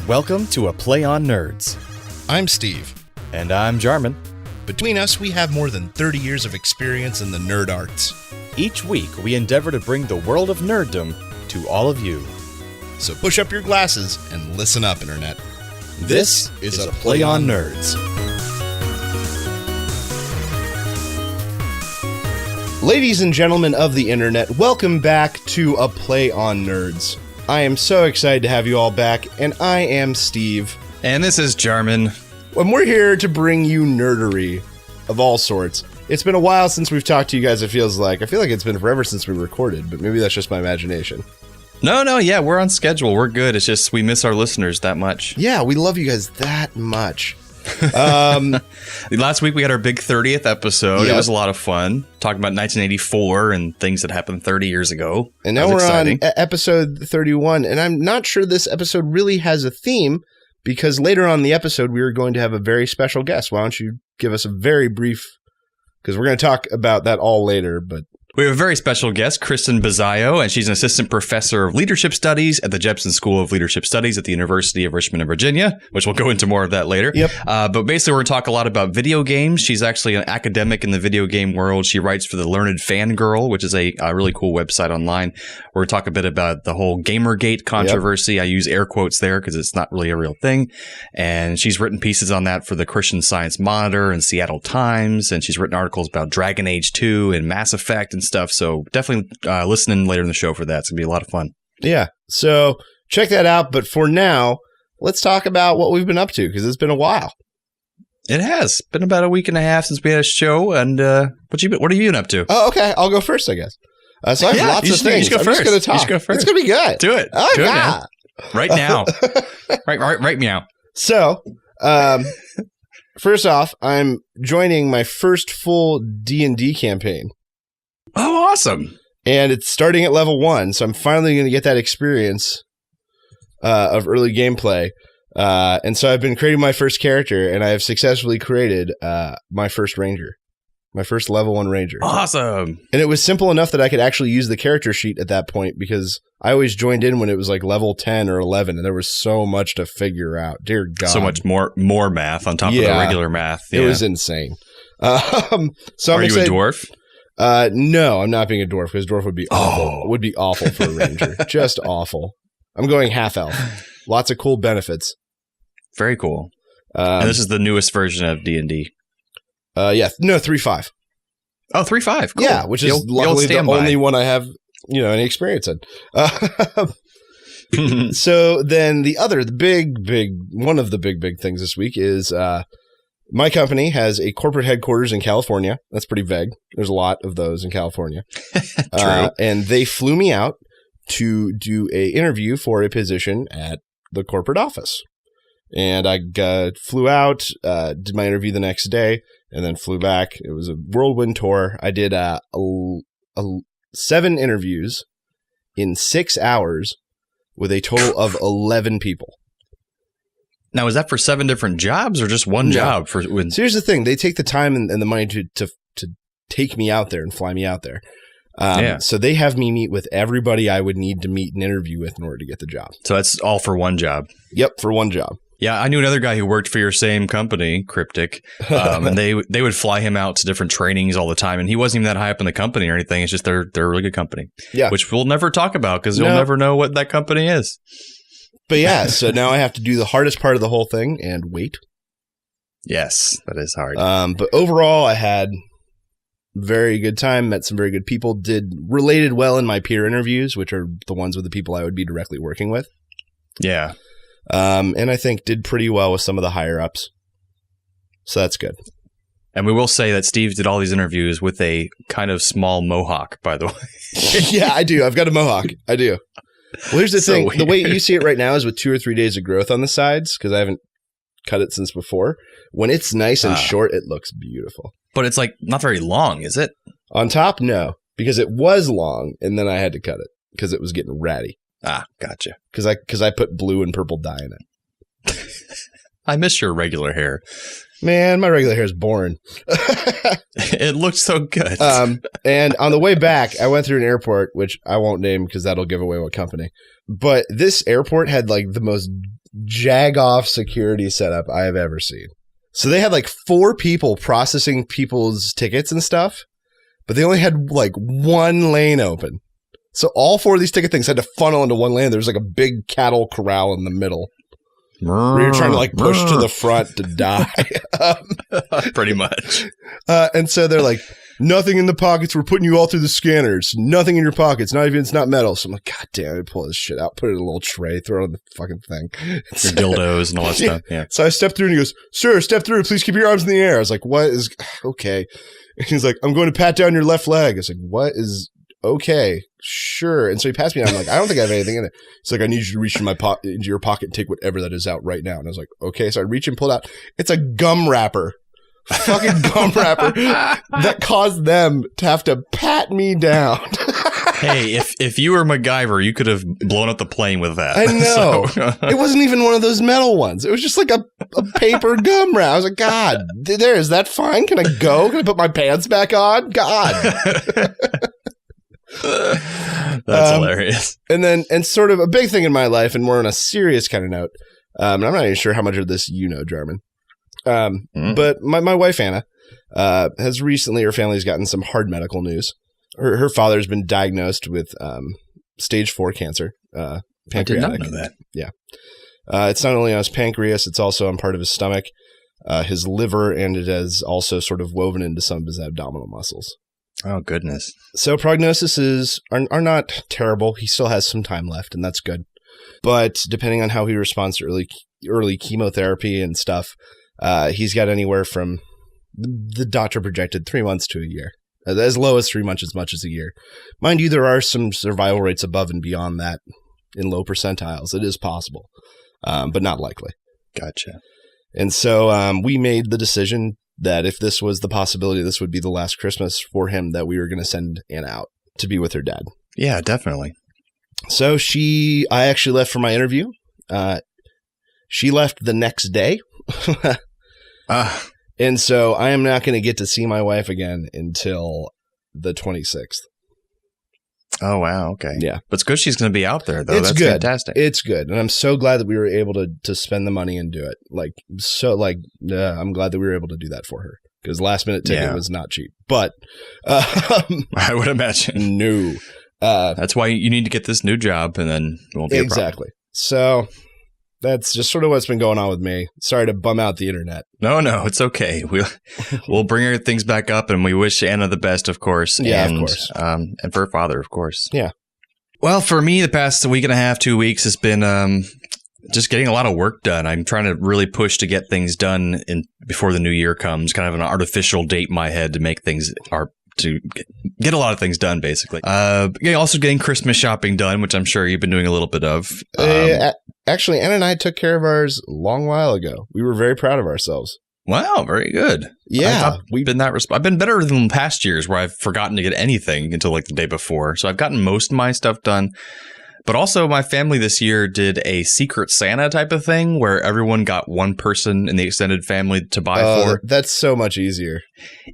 Welcome to A Play on Nerds. I'm Steve. And I'm Jarman. Between us, we have more than 30 years of experience in the nerd arts. Each week, we endeavor to bring the world of nerddom to all of you. So push up your glasses and listen up, Internet. This is A Play on Nerds. Ladies and gentlemen of the Internet, welcome back to A Play on Nerds. I am so excited to have you all back, and I am Steve. And this is Jarman. And we're here to bring you nerdery of all sorts. It's been a while since we've talked to you guys, it feels like. I feel like it's been forever since we recorded, but maybe that's just my imagination. No, yeah, we're on schedule. We're good. It's just we miss our listeners that much. Yeah, we love you guys that much. Last week we had our big 30th episode. Yep. It was a lot of fun. Talking about 1984 and things that happened 30 years ago. And now we're on episode 31, and I'm not sure this episode really has a theme, because later on in the episode we are going to have a very special guest. Why don't you give us a very brief, because we're going to talk about that all later, but... We have a very special guest, Kristen Bazzaio, and she's an assistant professor of leadership studies at the Jepson School of Leadership Studies at the University of Richmond in Virginia, which we'll go into more of that later. Yep. But basically, we're going to talk a lot about video games. She's actually an academic in the video game world. She writes for the Learned Fangirl, which is a really cool website online. We're going to talk a bit about the whole Gamergate controversy. Yep. I use air quotes there because it's not really a real thing. And she's written pieces on that for the Christian Science Monitor and Seattle Times. And she's written articles about Dragon Age 2 and Mass Effect and stuff. So definitely listen in later in the show for that. It's going to be a lot of fun. Yeah. So check that out. But for now, let's talk about what we've been up to, because it's been a while. It has been about a week and a half since we had a show. And what have you been up to? Oh, okay. I'll go first, I guess. So I have lots of things. I'm just going to talk. You should go first. It's going to be good. Do it. Oh, Do yeah. It right now. right meow. So, first off, I'm joining my first full D&D campaign. Oh, awesome. And it's starting at level 1, so I'm finally going to get that experience of early gameplay. And so I've been creating my first character, and I have successfully created my first ranger. My first level 1 ranger. Awesome. And it was simple enough that I could actually use the character sheet at that point, because I always joined in when it was like level 10 or 11, and there was so much to figure out. Dear God. So much more math on top of the regular math. Yeah. It was insane. So Are you a dwarf? No, I'm not being a dwarf, because dwarf would be awful. It would be awful for a ranger. Just awful. I'm going half elf. Lots of cool benefits. Very cool. And this is the newest version of D&D. Yeah. No, 3.5. Oh, 3.5. Cool. Yeah, which is luckily the only one I have, any experience in. So then one of the big things this week is my company has a corporate headquarters in California. That's pretty vague. There's a lot of those in California. True. And they flew me out to do a interview for a position at the corporate office. And I flew out, did my interview the next day, and then flew back. It was a whirlwind tour. I did 7 interviews in 6 hours with a total of 11 people. Now, is that for 7 different jobs or just one job? So here's the thing. They take the time and the money to take me out there and fly me out there. So they have me meet with everybody I would need to meet and interview with in order to get the job. So that's all for one job? Yep, for one job. Yeah, I knew another guy who worked for your same company, Cryptic, and they would fly him out to different trainings all the time, and he wasn't even that high up in the company or anything. It's just they're a really good company, which we'll never talk about because you'll never know what that company is. But yeah, so now I have to do the hardest part of the whole thing and wait. Yes, that is hard. But overall, I had very good time, met some very good people, related well in my peer interviews, which are the ones with the people I would be directly working with. Yeah. And I think did pretty well with some of the higher ups. So that's good. And we will say that Steve did all these interviews with a kind of small mohawk, by the way. Yeah, I do. I've got a mohawk. I do. Well, here's the thing. Weird. The way you see it right now is with 2 or 3 days of growth on the sides, because I haven't cut it since before. When it's nice and short, it looks beautiful. But it's like not very long, is it? On top, no, because it was long, and then I had to cut it because it was getting ratty. Ah, gotcha. Because I put blue and purple dye in it. I miss your regular hair. Man, my regular hair is boring. It looks so good. And on the way back, I went through an airport, which I won't name because that'll give away what company. But this airport had like the most jag-off security setup I have ever seen. So they had like 4 people processing people's tickets and stuff, but they only had like 1 lane open. So all 4 of these ticket things had to funnel into one lane. There was like a big cattle corral in the middle. Where you're trying to like push to the front to die. Pretty much. And so they're like, nothing in the pockets. We're putting you all through the scanners. Nothing in your pockets. It's not metal. So I'm like, God damn it. Pull this shit out. Put it in a little tray. Throw it on the fucking thing. Your dildos and all that stuff. Yeah. So I stepped through and he goes, sir, step through. Please keep your arms in the air. I was like, what is okay? And he's like, I'm going to pat down your left leg. I was like, what is okay? Sure. And so he passed me and I'm like, I don't think I have anything in it. He's like, I need you to reach into your pocket and take whatever that is out right now. And I was like, okay. So I reach and pull it out. It's a gum wrapper. Fucking gum wrapper that caused them to have to pat me down. Hey, if you were MacGyver, you could have blown up the plane with that. I know. It wasn't even one of those metal ones. It was just like a paper gum wrap. I was like, God, is that fine? Can I go? Can I put my pants back on? God. That's hilarious. And sort of a big thing in my life, and more on a serious kind of note, and I'm not even sure how much of this you know, Jarman. But my wife, Anna, has recently, her family's gotten some hard medical news. Her father's been diagnosed with stage 4 cancer, pancreatic. I did not know that. Yeah. It's not only on his pancreas, it's also on part of his stomach, his liver, and it has also sort of woven into some of his abdominal muscles. Oh, goodness. So prognoses are not terrible. He still has some time left, and that's good. But depending on how he responds to early chemotherapy and stuff, he's got anywhere from, the doctor projected 3 months to a year. As low as 3 months, as much as a year. Mind you, there are some survival rates above and beyond that in low percentiles. It is possible, but not likely. Gotcha. And so we made the decision that if this was the possibility, this would be the last Christmas for him, that we were going to send Anna out to be with her dad. Yeah, definitely. So I actually left for my interview. She left the next day. And so I am not going to get to see my wife again until the 26th. Oh, wow. Okay. Yeah. But it's good she's going to be out there, though. It's That's good. Fantastic. It's good. And I'm so glad that we were able to spend the money and do it. I'm glad that we were able to do that for her, because last minute ticket was not cheap. But I would imagine. No. That's why you need to get this new job, and then it won't be a problem. So that's just sort of what's been going on with me. Sorry to bum out the internet. No, it's okay. We'll bring her things back up, and we wish Anna the best, of course. Yeah, of course. And for her father, of course. Yeah. Well, for me, the past week and a half, 2 weeks has been just getting a lot of work done. I'm trying to really push to get things done before the new year comes. Kind of an artificial date in my head to make things to get a lot of things done, basically. Also getting Christmas shopping done, which I'm sure you've been doing a little bit of. Actually, Anna and I took care of ours a long while ago. We were very proud of ourselves. Wow, very good. Yeah. I've been better than past years where I've forgotten to get anything until like the day before. So I've gotten most of my stuff done. But also my family this year did a Secret Santa type of thing where everyone got one person in the extended family to buy for. That's so much easier.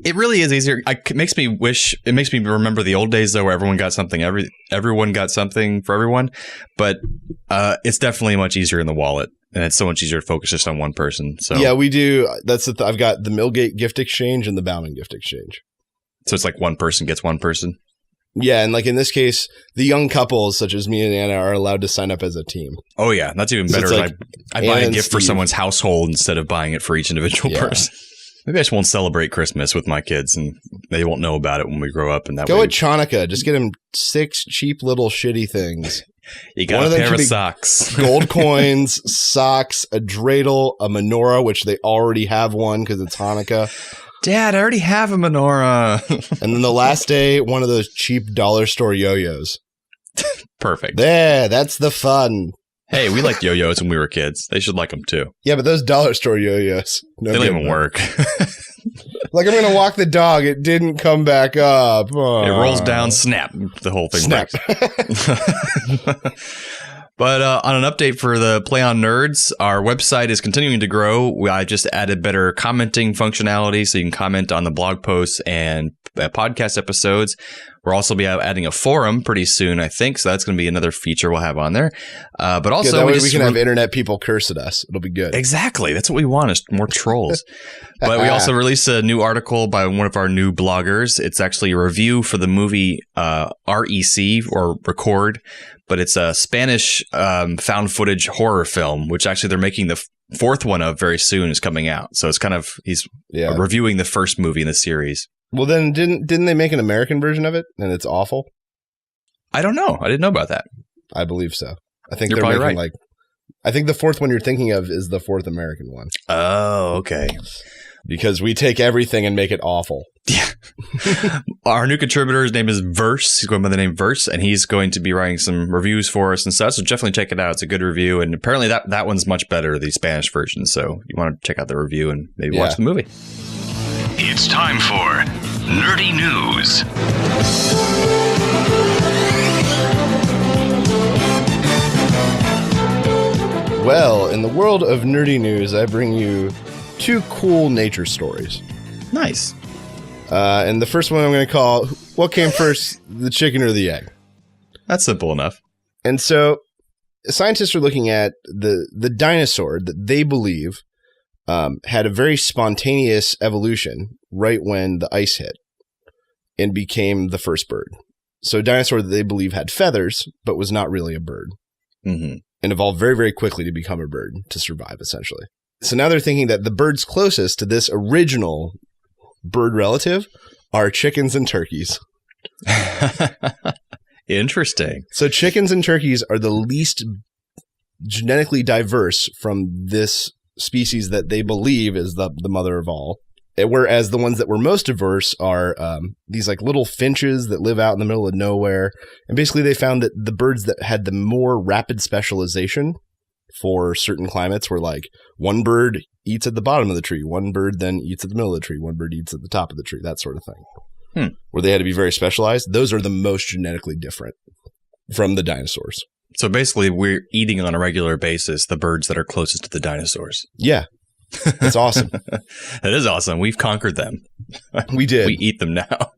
It really is easier. It makes me remember the old days though, where everyone got something, everyone got something for everyone. But it's definitely much easier in the wallet. And it's so much easier to focus just on one person. So yeah, we do. I've got the Millgate gift exchange and the Bauman gift exchange. So it's like one person gets one person. Yeah, and like in this case, the young couples such as me and Anna are allowed to sign up as a team. Oh yeah, that's even better. Like I buy a gift for someone's household instead of buying it for each individual person. Maybe I just won't celebrate Christmas with my kids, and they won't know about it when we grow up. And that go with Chanukah. Just get them 6 cheap little shitty things. You got a pair of socks, gold coins, socks, a dreidel, a menorah, which they already have one because it's Hanukkah. Dad, I already have a menorah. And then the last day, one of those cheap dollar store yo-yos. Perfect. There, that's the fun. Hey, we liked yo-yos when we were kids. They should like them too. Yeah, but those dollar store yo-yos. They don't even work. Like, I'm going to walk the dog. It didn't come back up. Oh. It rolls down, snap. The whole thing breaks. But on an update for the Play on Nerds, our website is continuing to grow. I just added better commenting functionality, so you can comment on the blog posts and podcast episodes. We'll also be adding a forum pretty soon, I think. So that's going to be another feature we'll have on there. But also, that way we can have internet people curse at us. It'll be good. Exactly. That's what we want, is more trolls. But we also released a new article by one of our new bloggers. It's actually a review for the movie REC, or Record. But it's a Spanish found footage horror film, which actually they're making the fourth one of very soon, is coming out. So it's kind of, he's reviewing the first movie in the series. Well, then didn't they make an American version of it and it's awful? I don't know. I didn't know about that. I believe so. I think You're they're probably making right. I think the fourth one you're thinking of is the fourth American one. Oh, okay. Because we take everything and make it awful. Yeah. Our new contributor, his name is Verse. He's going by the name Verse, and he's going to be writing some reviews for us and such. So definitely check it out. It's a good review. And apparently that one's much better, the Spanish version. So you want to check out the review and maybe watch the movie. It's time for Nerdy News. Well, in the world of nerdy news, I bring you 2 cool nature stories. Nice. And the first one I'm going to call, what came first, the chicken or the egg? That's simple enough. And so scientists are looking at the dinosaur that they believe had a very spontaneous evolution right when the ice hit and became the first bird. So a dinosaur that they believe had feathers, but was not really a bird. Mm-hmm. And evolved very, very quickly to become a bird, to survive, essentially. So now they're thinking that the birds closest to this original bird relative are chickens and turkeys. Interesting. So chickens and turkeys are the least genetically diverse from this species that they believe is the mother of all. Whereas the ones that were most diverse are these like little finches that live out in the middle of nowhere. And basically they found that the birds that had the more rapid specialization for certain climates were like one bird eats at the bottom of the tree, one bird then eats at the middle of the tree, one bird eats at the top of the tree, that sort of thing. Where they had to be very specialized. Those are the most genetically different from the dinosaurs. So basically we're eating on a regular basis the birds that are closest to the dinosaurs. Yeah. It's awesome. It is awesome. We've conquered them. We did. We eat them now.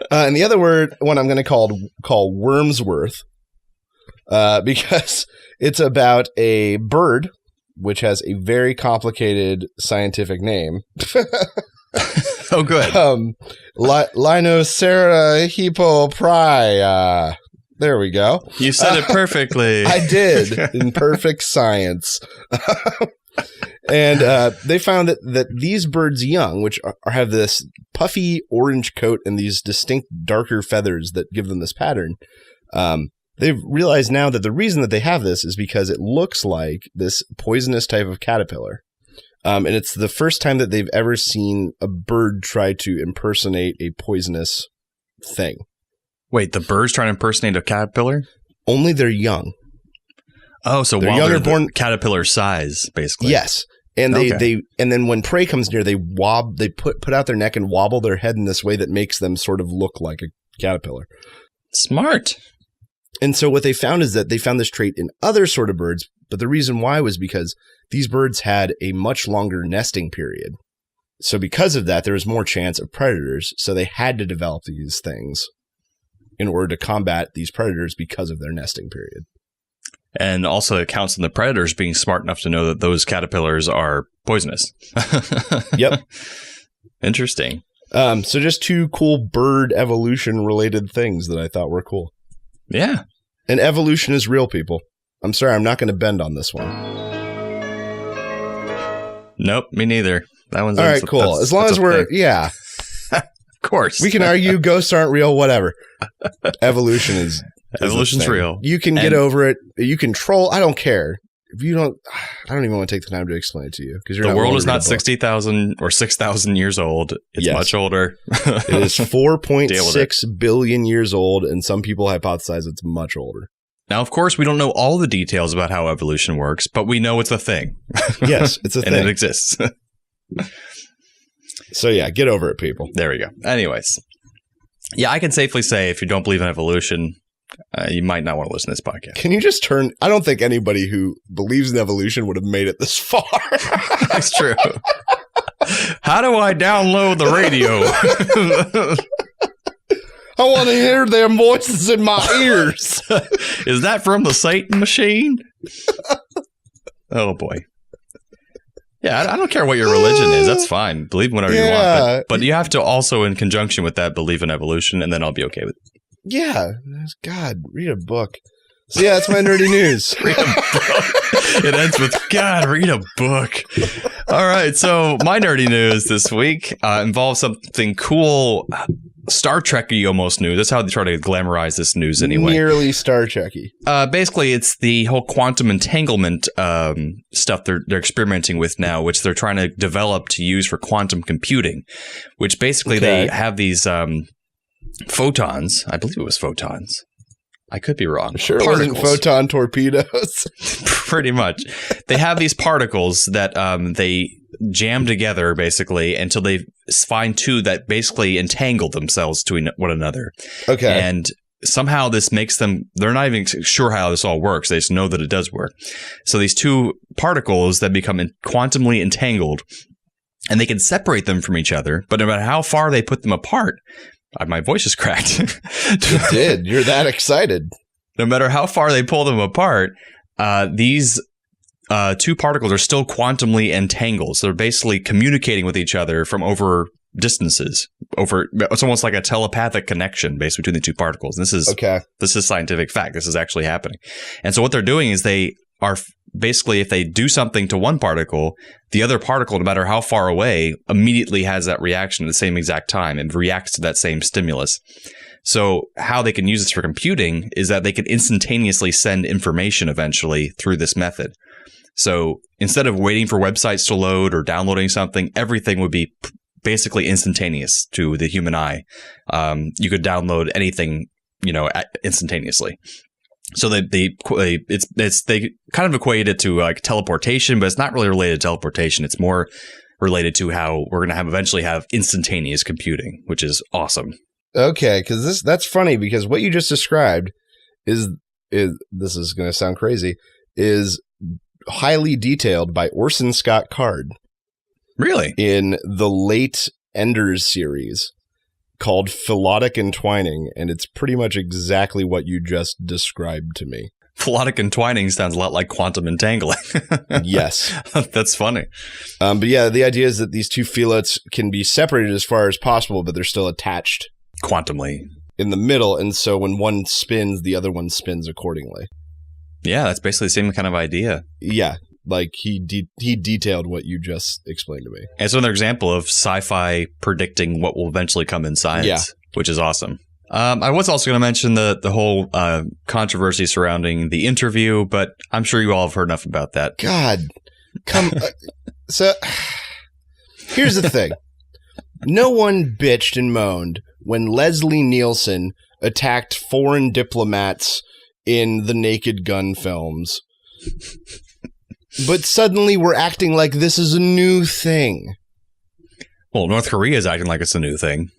And the other one I'm going to call Wormsworth, because it's about a bird which has a very complicated scientific name. Oh, good. Linocera hippopri. There we go. You said it perfectly. I did, in perfect science. And they found that these birds' young, which have this puffy orange coat and these distinct darker feathers that give them this pattern, they've realized now that the reason that they have this is because it looks like this poisonous type of caterpillar. And it's the first time that they've ever seen a bird try to impersonate a poisonous thing. Wait, the bird's trying to impersonate a caterpillar? Only they're young. Oh, so they're while young they're or born caterpillar size, basically. Yes. And and then when prey comes near, they put out their neck and wobble their head in this way that makes them sort of look like a caterpillar. Smart. And so what they found is that they found this trait in other sort of birds, but the reason why was because these birds had a much longer nesting period. So because of that, there was more chance of predators. So they had to develop these things in order to combat these predators because of their nesting period. And also it counts on the predators being smart enough to know that those caterpillars are poisonous. Yep. Interesting. So just 2 cool bird evolution related things that I thought were cool. Yeah. And evolution is real, people. I'm sorry, I'm not going to bend on this one. Nope, me neither. That one's all right, cool. As long as we're, yeah. Of course. We can argue ghosts aren't real, whatever. Evolution's real. You can get over it. You can troll. I don't care. If you don't, I don't even want to take the time to explain it to you because the world is not 60,000 or 6,000 years old. It's much older. It is 4.6 billion years old, and some people hypothesize it's much older. Now, of course, we don't know all the details about how evolution works, but we know it's a thing. Yes, it's a thing. And it exists. So yeah, get over it, people. There we go. Anyways. Yeah, I can safely say if you don't believe in evolution, you might not want to listen to this podcast. Can you just turn? I don't think anybody who believes in evolution would have made it this far. That's true. How do I download the radio? I want to hear their voices in my ears. Is that from the Satan machine? Oh, boy. Yeah, I don't care what your religion is. That's fine. Believe whatever you want. But you have to also, in conjunction with that, believe in evolution, and then I'll be okay with it. Yeah. God, read a book. So yeah, that's my nerdy news. Read a book. It ends with, God, read a book. All right, so my nerdy news this week involves something cool, Star Trek-y almost news. That's how they try to glamorize this news anyway. Nearly Star Trek-y. Basically, it's the whole quantum entanglement stuff they're experimenting with now, which they're trying to develop to use for quantum computing, which basically they have these photons. I believe it was photons. I could be wrong. Sure, it wasn't photon torpedoes. Pretty much. They have these particles that they jam together, basically, until they find two that basically entangle themselves to one another. Okay. And somehow this makes them, they're not even sure how this all works. They just know that it does work. So these two particles that become quantumly entangled, and they can separate them from each other, but no matter how far they put them apart, my voice is cracked. You did. You're that excited. No matter how far they pull them apart, these two particles are still quantumly entangled. So they're basically communicating with each other from over distances. It's almost like a telepathic connection based between the two particles. This is scientific fact. This is actually happening. And so what they're doing is they are basically, if they do something to one particle, the other particle, no matter how far away, immediately has that reaction at the same exact time and reacts to that same stimulus. So how they can use this for computing is that they can instantaneously send information eventually through this method. So instead of waiting for websites to load or downloading something, everything would be basically instantaneous to the human eye. You could download anything, instantaneously. So they kind of equate it to like teleportation, but it's not really related to teleportation. It's more related to how we're going to eventually have instantaneous computing, which is awesome. Okay, because that's funny because what you just described is this is going to sound crazy, is highly detailed by Orson Scott Card. Really? In the late Enders series called Philotic Entwining, and it's pretty much exactly what you just described to me. Philotic entwining sounds a lot like quantum entangling. Yes. That's funny. But yeah, the idea is that these two philots can be separated as far as possible, but they're still attached quantumly in the middle, and so when one spins, the other one spins accordingly. Yeah, that's basically the same kind of idea. Yeah, like he detailed what you just explained to me. And it's another example of sci-fi predicting what will eventually come in science, which is awesome. I was also going to mention the whole controversy surrounding the interview, but I'm sure you all have heard enough about that. God, so here's the thing. No one bitched and moaned when Leslie Nielsen attacked foreign diplomats in the Naked Gun films. But suddenly we're acting like this is a new thing. Well, North Korea is acting like it's a new thing.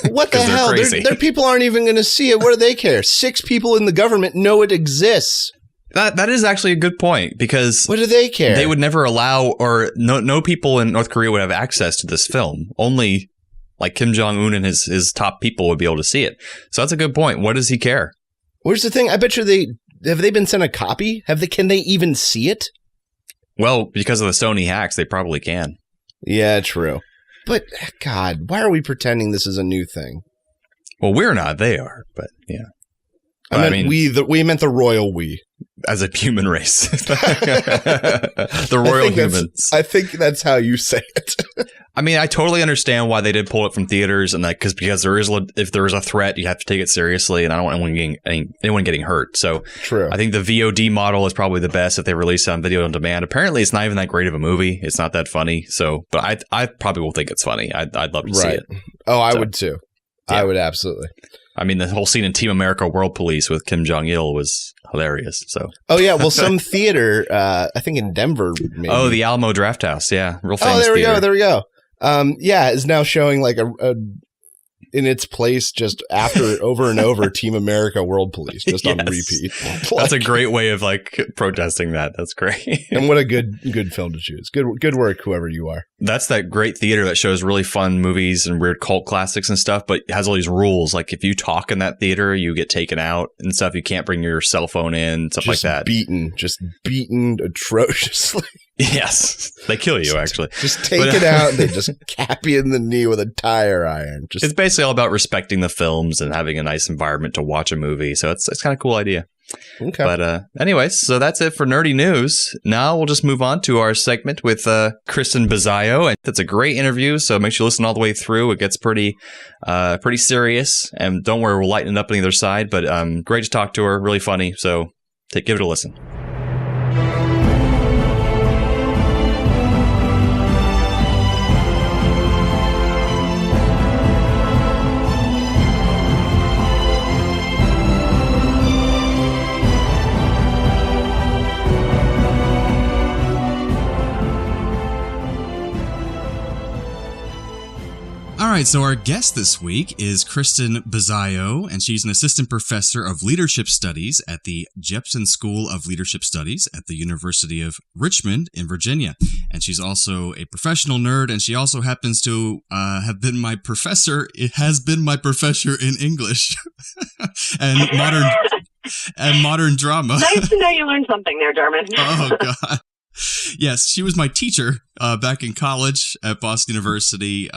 What the hell? Their people aren't even going to see it. What do they care? 6 people in the government know it exists. That is actually a good point, because what do they care? They would never allow, or no people in North Korea would have access to this film. Only like Kim Jong-un and his top people would be able to see it. So that's a good point. What does he care? Where's the thing? I bet you have they been sent a copy? Can they even see it? Well, because of the Sony hacks, they probably can. Yeah, true. But God, why are we pretending this is a new thing? Well, we're not. They are. But yeah. I mean, we meant the royal we. As a human race. The royal humans. I think that's how you say it. I mean, I totally understand why they did pull it from theaters, and because if there is a threat, you have to take it seriously, and I don't want anyone getting hurt. So true. I think the VOD model is probably the best if they release it on video on demand. Apparently, it's not even that great of a movie. It's not that funny. So, but I probably will think it's funny. I'd love to see it. Oh, I would too. Yeah. I would absolutely. I mean, the whole scene in Team America World Police with Kim Jong-il was hilarious. So. Oh yeah, well, some theater, I think in Denver. Maybe. Oh, the Alamo Drafthouse, yeah, real famous. Oh, there we theater. go. Yeah, is now showing like a in its place just after over and over Team America World Police just on repeat. That's a great way of like protesting that. That's great. And what a good film to choose. Good work, whoever you are. That's that great theater that shows really fun movies and weird cult classics and stuff, but it has all these rules. Like if you talk in that theater, you get taken out and stuff. You can't bring your cell phone in, stuff like that. Just beaten atrociously. Yes. They kill you, actually. Just take it out and they just cap you in the knee with a tire iron. It's basically all about respecting the films and having a nice environment to watch a movie. So it's kind of a cool idea. Okay. But anyways, so that's it for nerdy news. Now we'll just move on to our segment with Kristen Bizzaio, and that's a great interview. So make sure you listen all the way through. It gets pretty serious, and don't worry, we'll lighten it up on either side. But great to talk to her, really funny. So give it a listen. All right, so our guest this week is Kristen Bizzaio, and she's an assistant professor of leadership studies at the Jepson School of Leadership Studies at the University of Richmond in Virginia. And she's also a professional nerd, and she also happens to have been my professor. It has been my professor in English and modern drama. Nice to know you learned something there, Jarman. Oh, God. Yes, she was my teacher back in college at Boston University,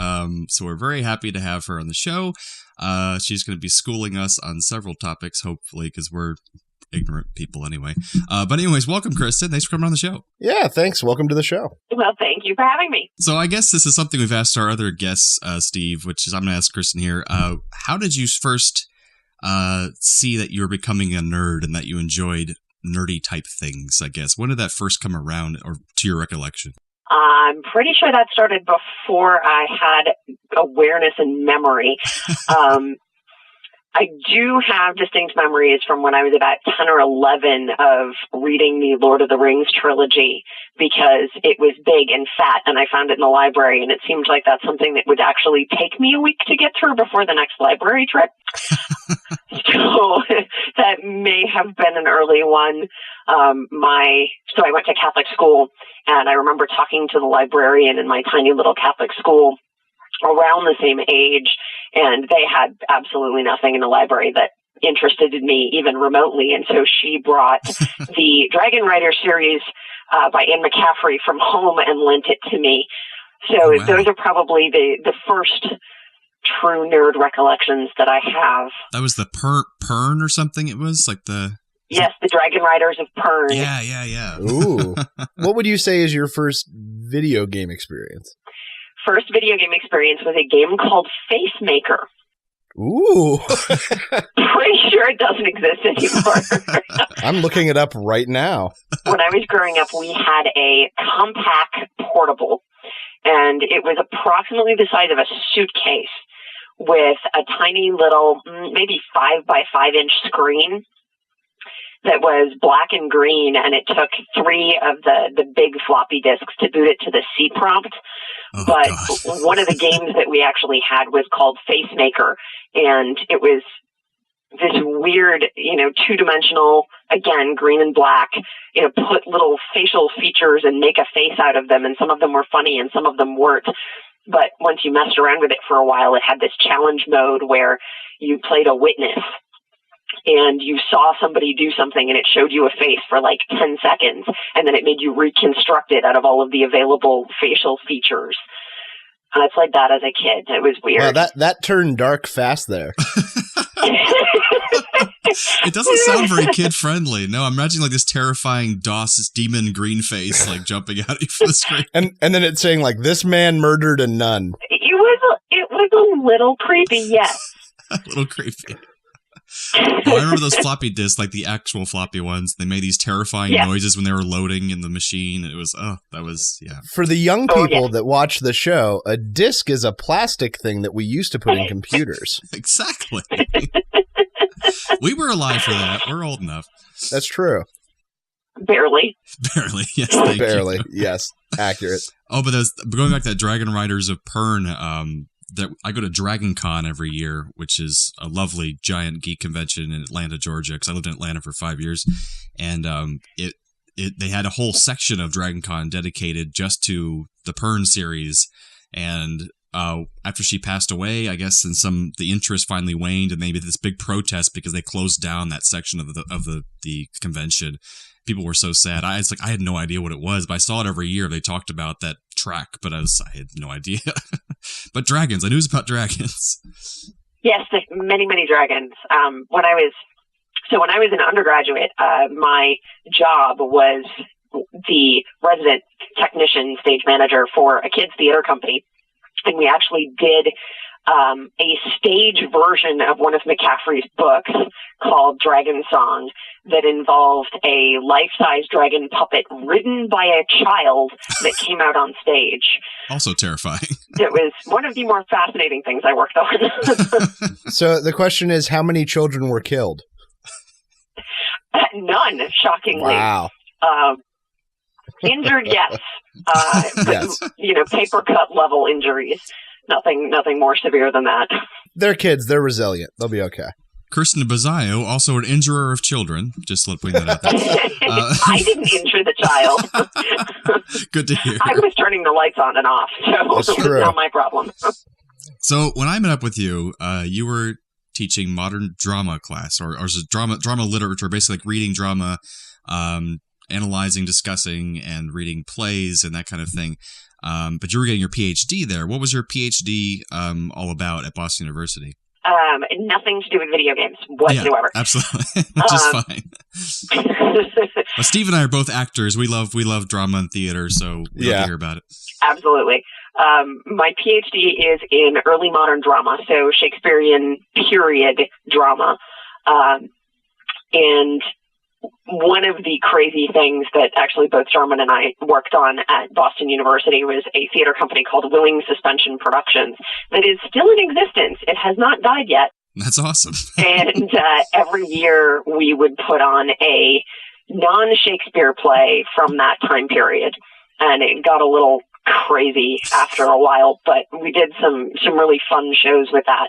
so we're very happy to have her on the show. She's going to be schooling us on several topics, hopefully, because we're ignorant people anyway. But anyways, welcome, Kristen. Thanks for coming on the show. Yeah, thanks. Welcome to the show. Well, thank you for having me. So I guess this is something we've asked our other guests, Steve, which is I'm going to ask Kristen here. How did you first see that you were becoming a nerd and that you enjoyed nerdy type things, I guess? When did that first come around, or to your recollection? I'm pretty sure that started before I had awareness and memory. I do have distinct memories from when I was about 10 or 11 of reading the Lord of the Rings trilogy because it was big and fat and I found it in the library, and it seemed like that's something that would actually take me a week to get through before the next library trip. So that may have been an early one. So I went to Catholic school, and I remember talking to the librarian in my tiny little Catholic school around the same age, and they had absolutely nothing in the library that interested me even remotely. And so she brought the Dragon Rider series by Anne McCaffrey from home and lent it to me. So wow. Those are probably the first true nerd recollections that I have. That was the Pern or something. It was like the... Yes, the Dragon Riders of Pern. Yeah. Ooh. What would you say is your first video game experience? First video game experience was a game called Face Maker. Ooh. Pretty sure it doesn't exist anymore. I'm looking it up right now. When I was growing up, we had a compact portable, and it was approximately the size of a suitcase with a tiny little, maybe 5 by 5 inch screen that was black and green, and it took 3 of the big floppy disks to boot it to the C prompt. Oh, but gosh. One of the games that we actually had was called Face Maker, and it was this weird, 2-dimensional, again, green and black, put little facial features and make a face out of them, and some of them were funny and some of them weren't. But once you messed around with it for a while, it had this challenge mode where you played a witness and you saw somebody do something and it showed you a face for like 10 seconds, and then it made you reconstruct it out of all of the available facial features. And I played that as a kid. It was weird. Wow, that turned dark fast there. It doesn't sound very kid-friendly. No, I'm imagining like this terrifying DOS demon green face like jumping out from the screen. And then it's saying like, this man murdered a nun. It was a little creepy, yes. A little creepy. Oh, I remember those floppy disks, like the actual floppy ones. They made these terrifying noises when they were loading in the machine. It was, yeah. For the young people that watch the show, a disk is a plastic thing that we used to put in computers. Exactly. We were alive for that. We're old enough. That's true. Barely. Barely, yes. Thank Barely, you. yes. Accurate. Oh, but going back to that Dragon Riders of Pern, I go to Dragon Con every year, which is a lovely giant geek convention in Atlanta, Georgia, because I lived in Atlanta for 5 years. And they had a whole section of Dragon Con dedicated just to the Pern series, and after she passed away, I guess, and the interest finally waned, and maybe this big protest because they closed down that section of the convention. People were so sad. I had no idea what it was, but I saw it every year. They talked about that track, but I had no idea. But dragons, I knew it was about dragons. Yes, many, many dragons. When I was an undergraduate, my job was the resident technician stage manager for a kids theater company. And we actually did a stage version of one of McCaffrey's books called Dragon Song that involved a life-size dragon puppet ridden by a child that came out on stage. Also terrifying. It was one of the more fascinating things I worked on. So the question is, how many children were killed? None, shockingly. Wow. Injured, yes. Yes. Paper cut level injuries. Nothing more severe than that. They're kids. They're resilient. They'll be okay. Kirsten Bazayo, also an injurer of children. Just let put that out there. I didn't injure the child. Good to hear. I was turning the lights on and off, so That's it was true. not my problem. So when I met up with you, you were teaching modern drama class, or is it drama literature, basically like reading drama, analyzing, discussing, and reading plays and that kind of thing. But you were getting your PhD there. What was your PhD all about at Boston University? Nothing to do with video games whatsoever. Yeah, absolutely. Which is fine. Well, Steve and I are both actors. We love drama and theater, so we love to hear about it. Absolutely. My PhD is in early modern drama, so Shakespearean period drama. And one of the crazy things that actually both Jarman and I worked on at Boston University was a theater company called Willing Suspension Productions that is still in existence. It has not died yet. That's awesome. And every year we would put on a non-Shakespeare play from that time period. And it got a little crazy after a while, but we did some really fun shows with that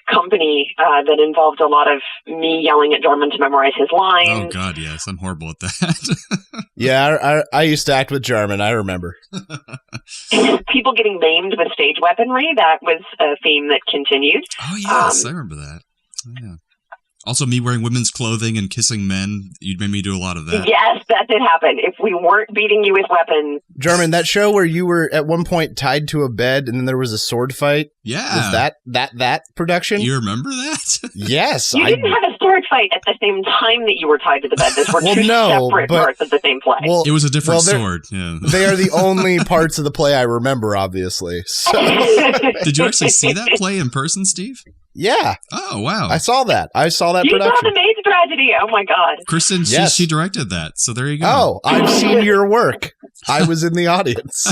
company that involved a lot of me yelling at Jarman to memorize his lines. Oh, God, yes. I'm horrible at that. Yeah, I used to act with Jarman. I remember. People getting maimed with stage weaponry. That was a theme that continued. Oh, yes. I remember that. Oh, yeah. Also, me wearing women's clothing and kissing men. You'd made me do a lot of that. Yes, that did happen. If we weren't beating you with weapons. Jarman, that show where you were at one point tied to a bed and then there was a sword fight. Yeah. Was that production? You remember that? Yes. You didn't have a sword fight at the same time that you were tied to the bed. Those were two separate parts of the same play. Well, it was a different sword. Yeah. They are the only parts of the play I remember, obviously. So. Did you actually see that play in person, Steve? Yeah. Oh, wow. I saw that. I saw that production. You saw the Maid's Tragedy. Oh, my God. Kristen, yes. she directed that. So there you go. Oh, I've seen your work. I was in the audience.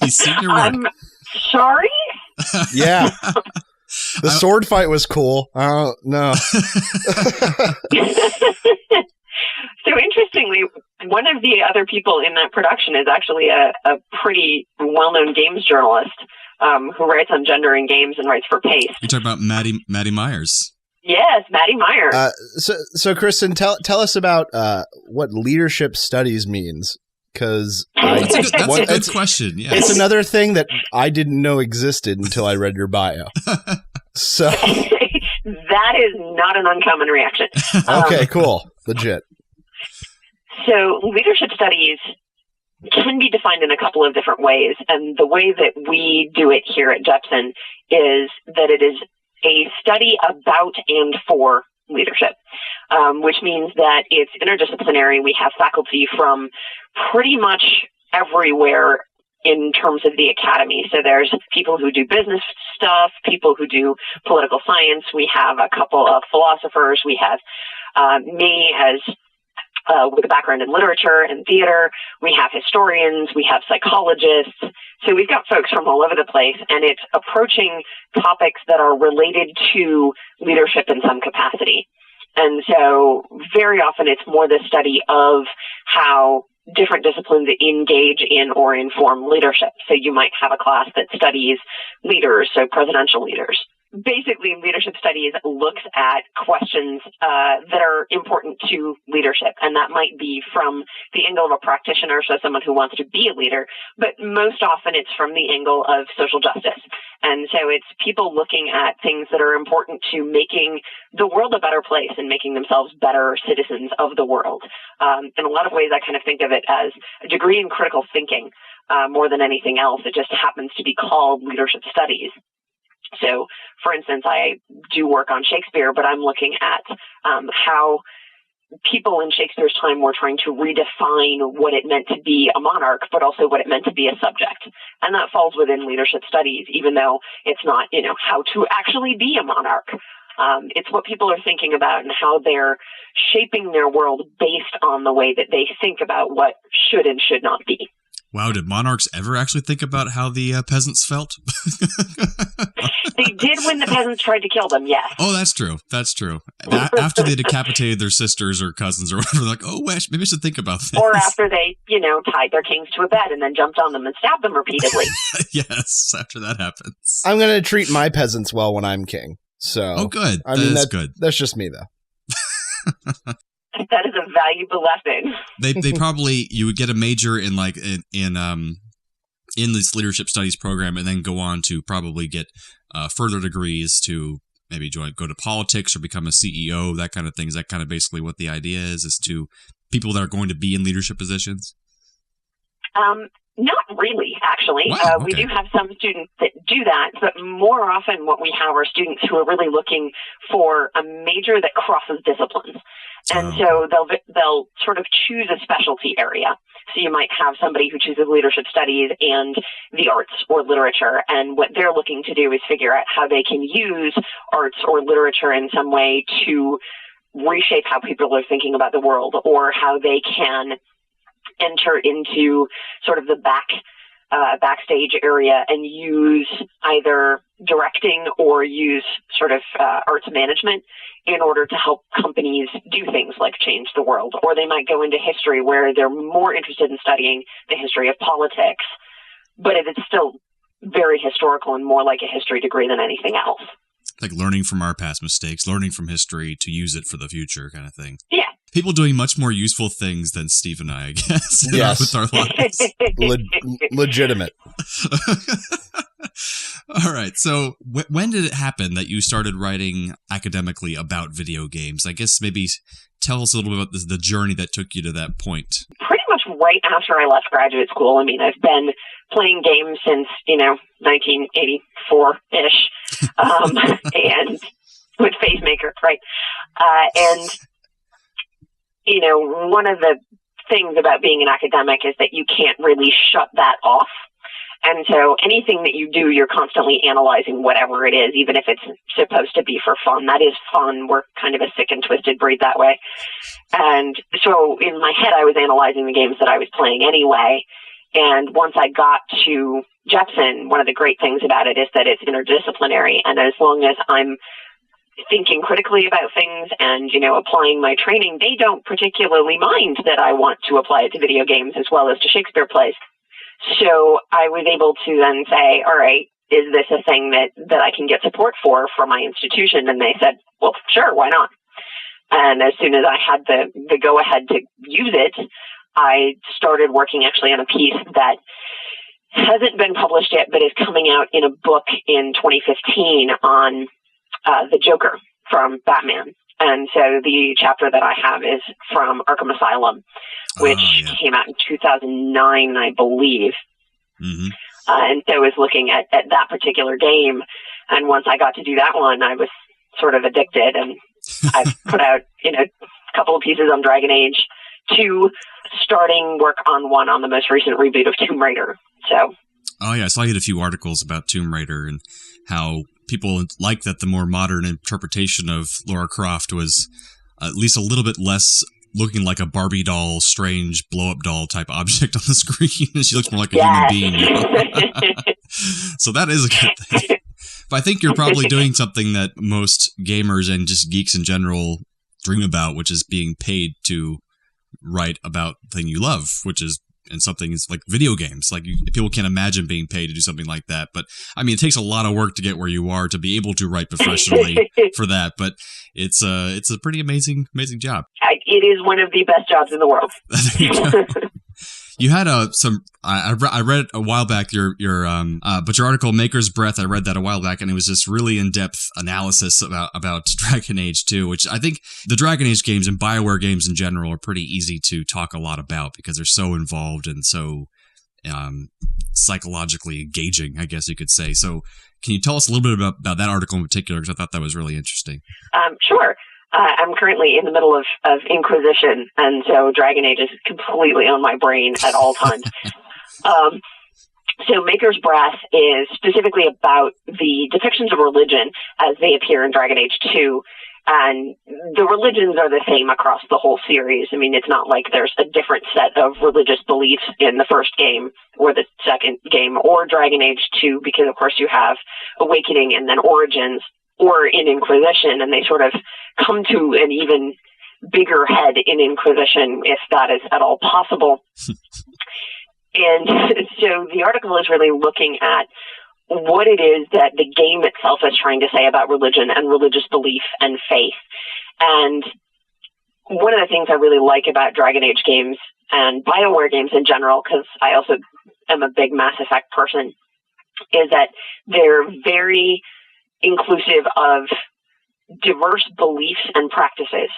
He's seen your work. I'm sorry? Yeah. The sword fight was cool. No. So interestingly, one of the other people in that production is actually a pretty well-known games journalist who writes on gender in games and writes for Pace. You're talking about Maddie Myers. Yes, Maddie Myers. So Kristen, tell us about what leadership studies means. Because that's a good question. Yes. It's another thing that I didn't know existed until I read your bio. So that is not an uncommon reaction. Okay, cool. Legit. So leadership studies can be defined in a couple of different ways. And the way that we do it here at Jepson is that it is a study about and for leadership, which means that it's interdisciplinary. We have faculty from pretty much everywhere in terms of the academy. So there's people who do business stuff, people who do political science. We have a couple of philosophers. We have me as with a background in literature and theater. We have historians. We have psychologists. So we've got folks from all over the place, and it's approaching topics that are related to leadership in some capacity. And so very often it's more the study of how different disciplines engage in or inform leadership. So you might have a class that studies leaders, so presidential leaders. basically, leadership studies looks at questions that are important to leadership, and that might be from the angle of a practitioner, so someone who wants to be a leader, but most often it's from the angle of social justice. And so it's people looking at things that are important to making the world a better place and making themselves better citizens of the world. In a lot of ways, I kind of think of it as a degree in critical thinking more than anything else. It just happens to be called leadership studies. So, for instance, I do work on Shakespeare, but I'm looking at how people in Shakespeare's time were trying to redefine what it meant to be a monarch, but also what it meant to be a subject. And that falls within leadership studies, even though it's not, how to actually be a monarch. It's what people are thinking about and how they're shaping their world based on the way that they think about what should and should not be. Wow, did monarchs ever actually think about how the peasants felt? They did when the peasants tried to kill them, yes. Oh, that's true. That's true. After they decapitated their sisters or cousins or whatever, like, oh, maybe I should think about this. Or after they, tied their kings to a bed and then jumped on them and stabbed them repeatedly. Yes, after that happens. I'm going to treat my peasants well when I'm king. So, oh, good. That's good. That's just me, though. That is a valuable lesson. They probably, you would get a major in this leadership studies program and then go on to probably get further degrees to maybe go to politics or become a CEO, that kind of thing. Is that kind of basically what the idea is to people that are going to be in leadership positions? Not really, actually. Wow, okay. We do have some students that do that, but more often what we have are students who are really looking for a major that crosses disciplines. And so they'll sort of choose a specialty area. So you might have somebody who chooses leadership studies and the arts or literature, and what they're looking to do is figure out how they can use arts or literature in some way to reshape how people are thinking about the world, or how they can enter into sort of the backstage area and use either directing or use sort of arts management in order to help companies do things like change the world. Or they might go into history where they're more interested in studying the history of politics, but it's still very historical and more like a history degree than anything else. Like learning from our past mistakes, learning from history to use it for the future kind of thing. Yeah. People doing much more useful things than Steve and I guess, yes. with our lives. Legitimate. All right. So when did it happen that you started writing academically about video games? I guess maybe tell us a little bit about the journey that took you to that point. Pretty much right after I left graduate school. I mean, I've been playing games since, 1984-ish, and with FaceMaker, right? And one of the things about being an academic is that you can't really shut that off. And so anything that you do, you're constantly analyzing whatever it is, even if it's supposed to be for fun. That is fun. We're kind of a sick and twisted breed that way. And so in my head, I was analyzing the games that I was playing anyway. And once I got to Jepson, one of the great things about it is that it's interdisciplinary. And as long as I'm thinking critically about things and, applying my training, they don't particularly mind that I want to apply it to video games as well as to Shakespeare plays. So I was able to then say, all right, is this a thing that I can get support for from my institution? And they said, well, sure, why not? And as soon as I had the go-ahead to use it, I started working actually on a piece that hasn't been published yet, but is coming out in a book in 2015 on the Joker from Batman. And so the chapter that I have is from Arkham Asylum, which came out in 2009, I believe. Mm-hmm. And so I was looking at that particular game. And once I got to do that one, I was sort of addicted. And I've put out, a couple of pieces on Dragon Age, to starting work on one on the most recent reboot of Tomb Raider. So. Oh, yeah. I saw you had a few articles about Tomb Raider and how people like that the more modern interpretation of Lara Croft was at least a little bit less looking like a Barbie doll, strange blow-up doll type object on the screen. And she looks more like a human being. So that is a good thing. But I think you're probably doing something that most gamers and just geeks in general dream about, which is being paid to write about the thing you love, which is something is like video games. Like people can't imagine being paid to do something like that. But I mean, it takes a lot of work to get where you are to be able to write professionally for that. But it's a pretty amazing job. It is one of the best jobs in the world. There you go. You had I read a while back your article Maker's Breath. I read that a while back, and it was just really in-depth analysis about Dragon Age 2, which I think the Dragon Age games and BioWare games in general are pretty easy to talk a lot about because they're so involved and so psychologically engaging, I guess you could say. So can you tell us a little bit about that article in particular, because I thought that was really interesting. Sure. I'm currently in the middle of Inquisition, and so Dragon Age is completely on my brain at all times. So Maker's Breath is specifically about the depictions of religion as they appear in Dragon Age 2. And the religions are the same across the whole series. I mean, it's not like there's a different set of religious beliefs in the first game or the second game or Dragon Age 2, because, of course, you have Awakening and then Origins, or in Inquisition, and they sort of come to an even bigger head in Inquisition, if that is at all possible. And so the article is really looking at what it is that the game itself is trying to say about religion and religious belief and faith. And one of the things I really like about Dragon Age games and BioWare games in general, because I also am a big Mass Effect person, is that they're very inclusive of diverse beliefs and practices.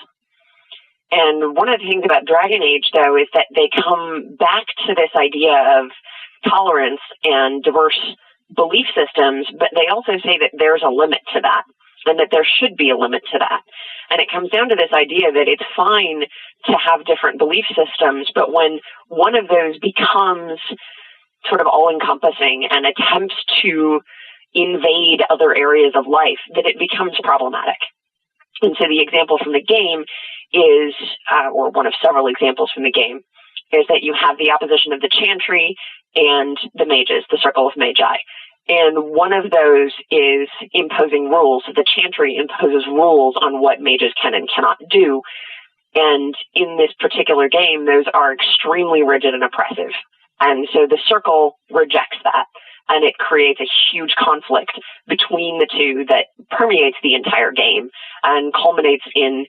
And one of the things about Dragon Age, though, is that they come back to this idea of tolerance and diverse belief systems, but they also say that there's a limit to that, and that there should be a limit to that. And it comes down to this idea that it's fine to have different belief systems, but when one of those becomes sort of all-encompassing and attempts to invade other areas of life, that it becomes problematic. And so the example from the game is, or one of several examples from the game, is that you have the opposition of the Chantry and the mages, the Circle of Magi. And one of those is imposing rules. The Chantry imposes rules on what mages can and cannot do. And in this particular game, those are extremely rigid and oppressive. And so the Circle rejects that. And it creates a huge conflict between the two that permeates the entire game and culminates in,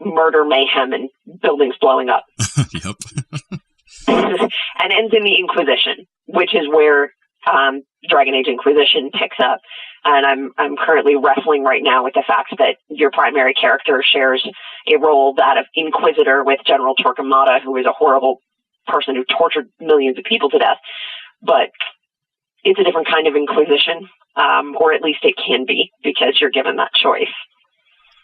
murder, mayhem, and buildings blowing up. Yep. And ends in the Inquisition, which is where Dragon Age Inquisition picks up. And I'm currently wrestling right now with the fact that your primary character shares a role, that of Inquisitor, with General Torquemada, who is a horrible person who tortured millions of people to death. But it's a different kind of Inquisition, or at least it can be, because you're given that choice.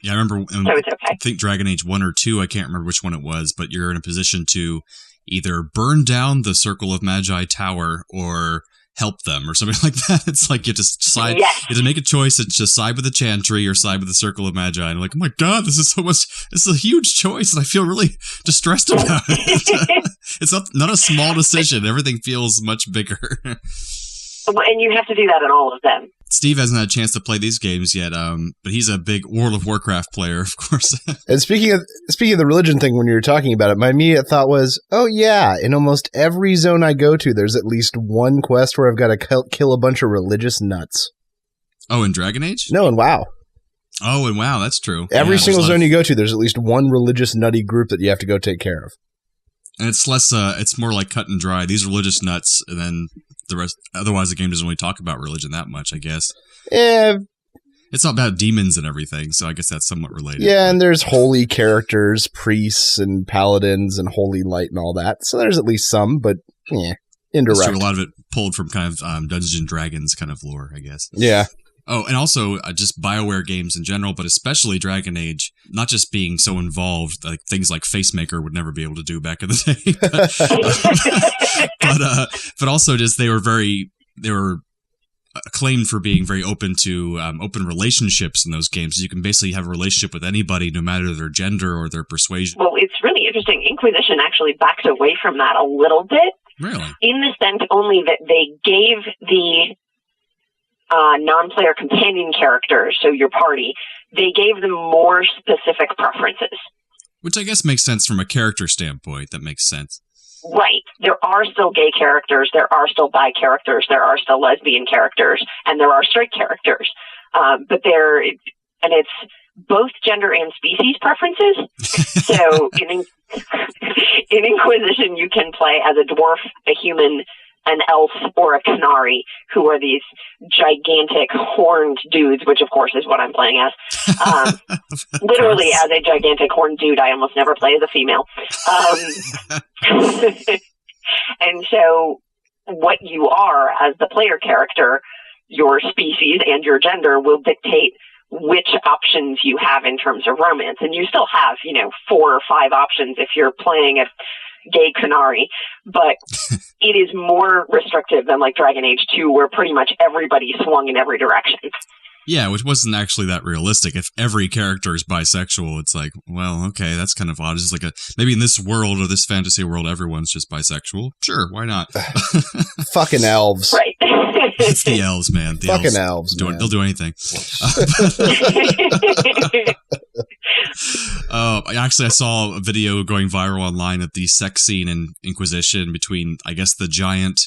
Yeah, I remember, so it's okay. I think Dragon Age 1 or 2, I can't remember which one it was, but you're in a position to either burn down the Circle of Magi tower or help them or something like that. It's like you have to decide, You have to make a choice to just side with the Chantry or side with the Circle of Magi. And I'm like, oh my God, this is a huge choice. And I feel really distressed about it. It's not a small decision. Everything feels much bigger. And you have to do that in all of them. Steve hasn't had a chance to play these games yet, but he's a big World of Warcraft player, of course. And speaking of the religion thing, when you were talking about it, my immediate thought was, oh yeah, in almost every zone I go to, there's at least one quest where I've got to kill a bunch of religious nuts. Oh, in Dragon Age? No, in WoW. Oh, in WoW, that's true. Every single zone you go to, there's at least one religious nutty group that you have to go take care of. And it's less, it's more like cut and dry. These religious nuts, and then the rest. Otherwise, the game doesn't really talk about religion that much, I guess. Yeah. It's not about demons and everything, so I guess that's somewhat related. Yeah, and there's holy characters, priests and paladins and holy light and all that. So there's at least some, but indirect. That's true. A lot of it pulled from kind of Dungeons and Dragons kind of lore, I guess. Yeah. Oh, and also just BioWare games in general, but especially Dragon Age, not just being so involved, like things like Facemaker would never be able to do back in the day, but also just they were acclaimed for being very open to open relationships in those games. You can basically have a relationship with anybody, no matter their gender or their persuasion. Well, it's really interesting. Inquisition actually backed away from that a little bit. Really? In the sense only that they gave the non-player companion characters, so your party, they gave them more specific preferences. Which I guess makes sense from a character standpoint. That makes sense. Right. There are still gay characters, there are still bi characters, there are still lesbian characters, and there are straight characters. But it's both gender and species preferences. So in Inquisition, you can play as a dwarf, a human, an elf, or a canary, who are these gigantic horned dudes, which of course is what I'm playing as. Literally, as a gigantic horned dude, I almost never play as a female. And so what you are as the player character, your species and your gender will dictate which options you have in terms of romance. And you still have, 4 or 5 options if you're playing a gay canary, but it is more restrictive than like Dragon Age 2, where pretty much everybody swung in every direction. Yeah, which wasn't actually that realistic. If every character is bisexual, it's like, well, okay, that's kind of odd. It's just like maybe in this world or this fantasy world, everyone's just bisexual. Sure, why not? Fucking elves. Right. It's the elves, man. The Fucking elves, man. They'll do anything. Actually, I saw a video going viral online of the sex scene in Inquisition between, I guess, the giant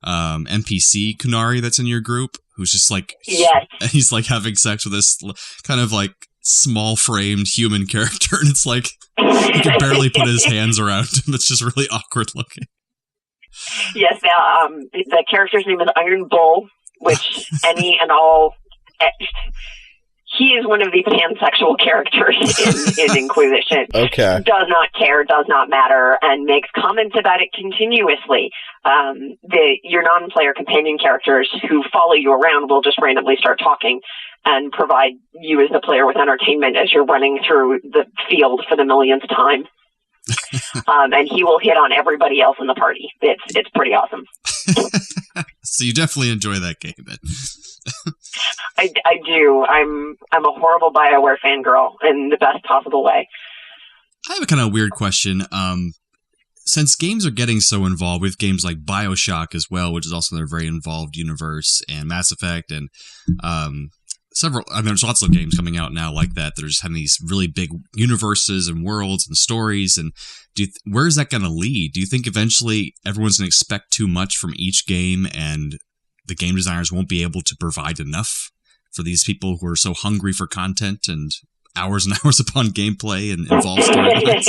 NPC Kunari that's in your group, who's just like, yes. He's like having sex with this kind of like small framed human character, and it's like he can barely put his hands around him. It's just really awkward looking. Yes, the character's name is Iron Bull, which any and all. He is one of the pansexual characters in Inquisition. Okay. Does not care, does not matter, and makes comments about it continuously. Your non-player companion characters who follow you around will just randomly start talking and provide you as the player with entertainment as you're running through the field for the millionth time. And he will hit on everybody else in the party. It's pretty awesome. So you definitely enjoy that game then. I do. I'm a horrible BioWare fangirl in the best possible way. I have a kind of weird question. Since games are getting so involved with games like BioShock as well, which is also another very involved universe, and Mass Effect, and there's lots of games coming out now like that. They're just having these really big universes and worlds and stories. And where is that going to lead? Do you think eventually everyone's going to expect too much from each game, and the game designers won't be able to provide enough for these people who are so hungry for content and hours upon gameplay and involved storylines?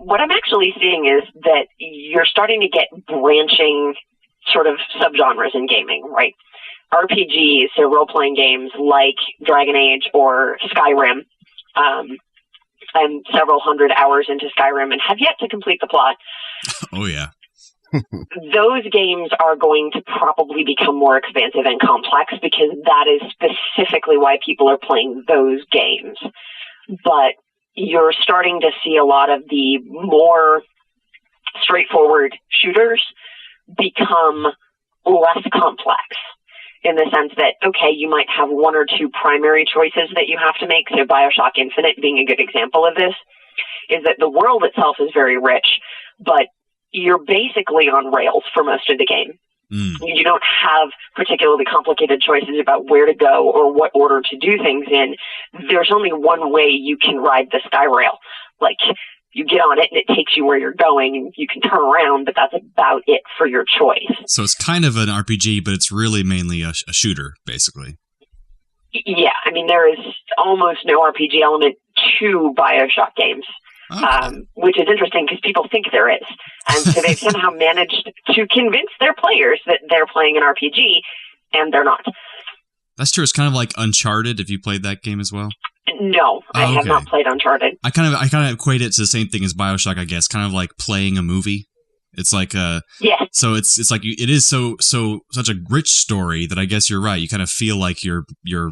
What I'm actually seeing is that you're starting to get branching sort of subgenres in gaming, right? RPGs, so role-playing games like Dragon Age or Skyrim. I'm several hundred hours into Skyrim and have yet to complete the plot. Oh, yeah. Those games are going to probably become more expansive and complex because that is specifically why people are playing those games. But you're starting to see a lot of the more straightforward shooters become less complex, in the sense that, okay, you might have 1 or 2 primary choices that you have to make. So BioShock Infinite being a good example of this, is that the world itself is very rich, but you're basically on rails for most of the game. You don't have particularly complicated choices about where to go or what order to do things in. There's only one way you can ride the sky rail. Like, you get on it and it takes you where you're going, and you can turn around, but that's about it for your choice. So it's kind of an RPG, but it's really mainly a shooter, basically. Yeah, I mean, there is almost no RPG element to BioShock games. Okay. Which is interesting because people think there is. And so they've somehow managed to convince their players that they're playing an RPG, and they're not. That's true. It's kind of like Uncharted, if you played that game as well. No, I have not played Uncharted. I kind of equate it to the same thing as BioShock, I guess. Kind of like playing a movie. It's like yeah. So it's like it is such a rich story that I guess you're right. You kind of feel like you're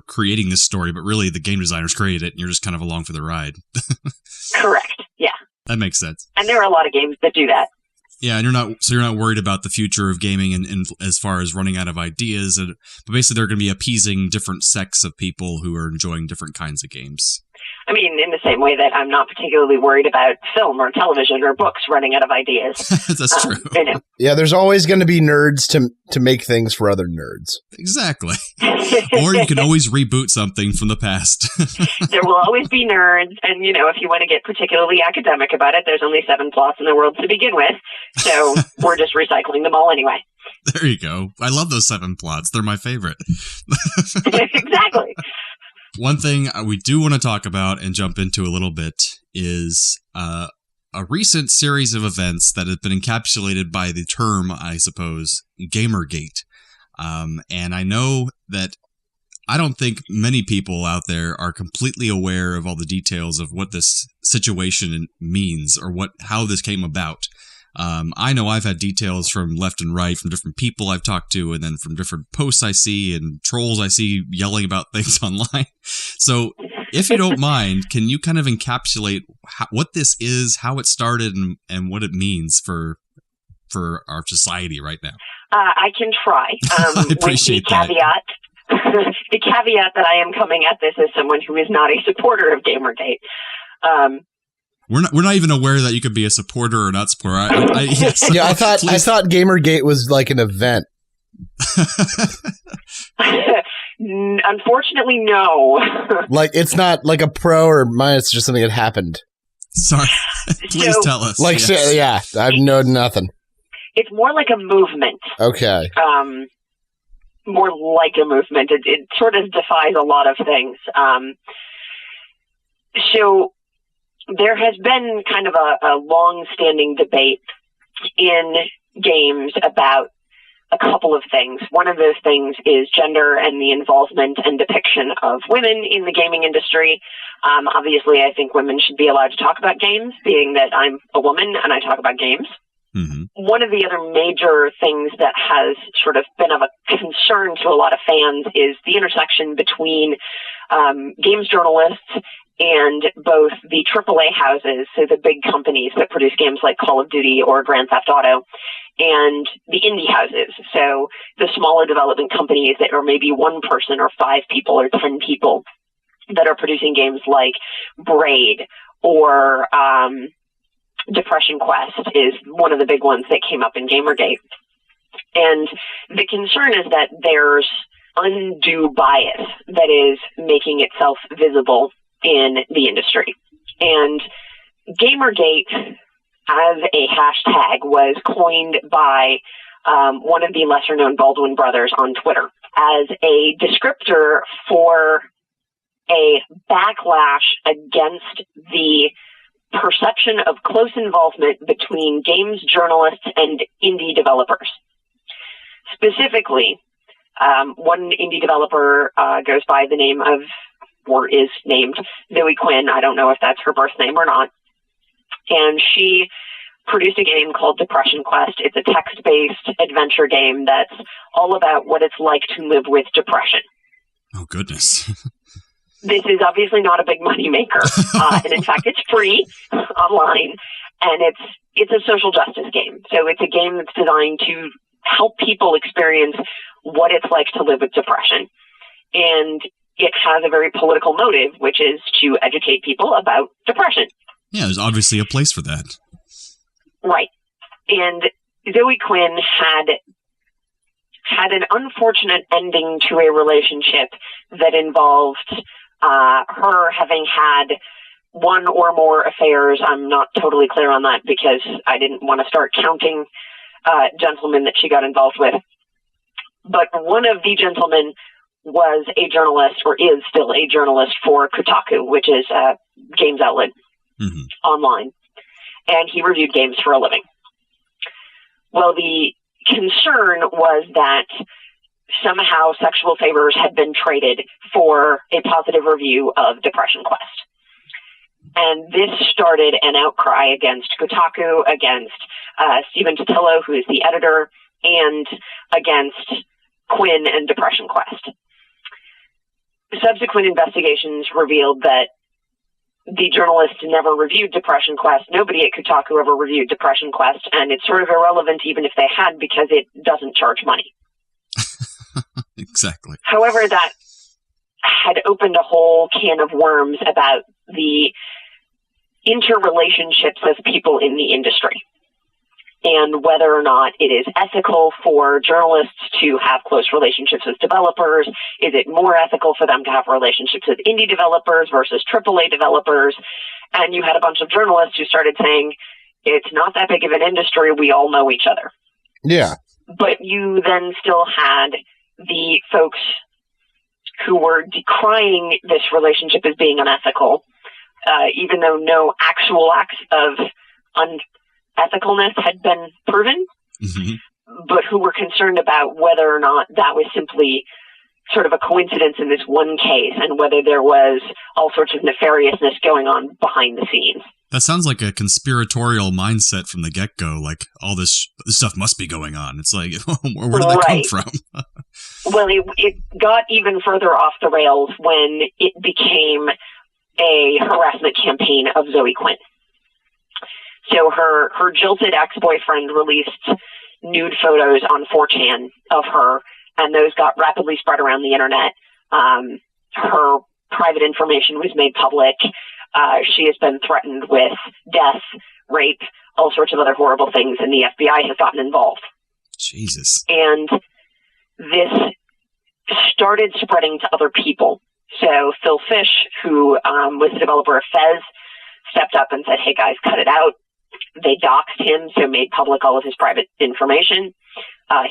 creating this story, but really the game designers created it, and you're just kind of along for the ride. Correct. Yeah. That makes sense. And there are a lot of games that do that. Yeah, and you're not worried about the future of gaming and as far as running out of ideas, but basically they're going to be appeasing different sects of people who are enjoying different kinds of games. I mean, in the same way that I'm not particularly worried about film or television or books running out of ideas. That's true. You know. Yeah, there's always going to be nerds to make things for other nerds. Exactly. Or you can always reboot something from the past. There will always be nerds, and if you want to get particularly academic about it, there's only 7 plots in the world to begin with, so we're just recycling them all anyway. There you go. I love those 7 plots. They're my favorite. Exactly. One thing we do want to talk about and jump into a little bit is a recent series of events that have been encapsulated by the term, I suppose, Gamergate. And I know that I don't think many people out there are completely aware of all the details of what this situation means or how this came about. I know I've had details from left and right from different people I've talked to, and then from different posts I see and trolls I see yelling about things online. So if you don't mind, can you kind of encapsulate what this is, how it started, and what it means for our society right now? I can try. I appreciate with the caveat, the caveat that I am coming at this as someone who is not a supporter of Gamergate. We're not even aware that you could be a supporter or not supporter. Yes. Yeah, I thought Gamergate was like an event. Unfortunately, no. Like, it's not like a pro or minus, it's just something that happened. Sorry. Please tell us. Like, yes. Yeah, I've known nothing. It's more like a movement. Okay. More like a movement. It sort of defies a lot of things. So there has been kind of a long-standing debate in games about a couple of things. One of those things is gender and the involvement and depiction of women in the gaming industry. Obviously, I think women should be allowed to talk about games, being that I'm a woman and I talk about games. Mm-hmm. One of the other major things that has sort of been of a concern to a lot of fans is the intersection between games journalists and both the AAA houses, so the big companies that produce games like Call of Duty or Grand Theft Auto, and the indie houses, so the smaller development companies that are maybe 1 person or 5 people or 10 people that are producing games like Braid or Depression Quest is one of the big ones that came up in Gamergate. And the concern is that there's undue bias that is making itself visible in the industry. And Gamergate, as a hashtag, was coined by one of the lesser-known Baldwin brothers on Twitter as a descriptor for a backlash against the perception of close involvement between games journalists and indie developers. Specifically, one indie developer goes by the name of, or is named, Zoe Quinn. I don't know if that's her birth name or not. And she produced a game called Depression Quest. It's a text-based adventure game that's all about what it's like to live with depression. Oh, goodness. This is obviously not a big money maker, and in fact, it's free online, and it's a social justice game. So it's a game that's designed to help people experience what it's like to live with depression, and it has a very political motive, which is to educate people about depression. Yeah, there's obviously a place for that. Right, and Zoe Quinn had an unfortunate ending to a relationship that involved her having had 1 or more affairs. I'm not totally clear on that because I didn't want to start counting gentlemen that she got involved with. But one of the gentlemen was a journalist, or is still a journalist, for Kotaku, which is a games outlet online. And he reviewed games for a living. Well, the concern was that somehow sexual favors had been traded for a positive review of Depression Quest. And this started an outcry against Kotaku, against Stephen Totilo, who is the editor, and against Quinn and Depression Quest. Subsequent investigations revealed that the journalist never reviewed Depression Quest. Nobody at Kotaku ever reviewed Depression Quest, and it's sort of irrelevant even if they had, because it doesn't charge money. Exactly. However, had opened a whole can of worms about the interrelationships of people in the industry and whether or not it is ethical for journalists to have close relationships with developers. Is it more ethical for them to have relationships with indie developers versus AAA developers? And you had a bunch of journalists who started saying, it's not that big of an industry, we all know each other. Yeah. But you then still had the folks who were decrying this relationship as being unethical, even though no actual acts of unethicalness had been proven, but who were concerned about whether or not that was simply sort of a coincidence in this one case and whether there was all sorts of nefariousness going on behind the scenes. That sounds like a conspiratorial mindset from the get-go, like all this stuff must be going on. It's like, where did that come from? Well, it got even further off the rails when it became a harassment campaign of Zoe Quinn. So her jilted ex-boyfriend released nude photos on 4chan of her, and those got rapidly spread around the internet. Her private information was made public. She has been threatened with death, rape, all sorts of other horrible things, and the FBI has gotten involved. Jesus. And this started spreading to other people. So Phil Fish, who was the developer of Fez, stepped up and said, hey guys, cut it out. They doxed him, so made public all of his private information.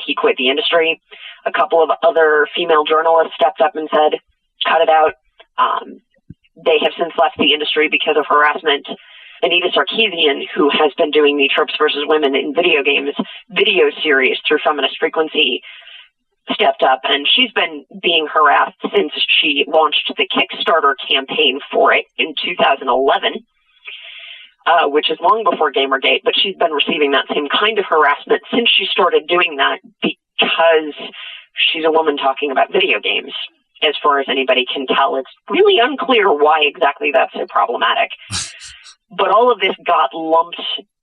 He quit the industry. A couple of other female journalists stepped up and said, cut it out. They have since left the industry because of harassment. Anita Sarkeesian, who has been doing the Tropes versus Women in Video Games video series through Feminist Frequency, stepped up, and she's been being harassed since she launched the Kickstarter campaign for it in 2011, which is long before Gamergate, but she's been receiving that same kind of harassment since she started doing that because she's a woman talking about video games. As far as anybody can tell, it's really unclear why exactly that's so problematic. But all of this got lumped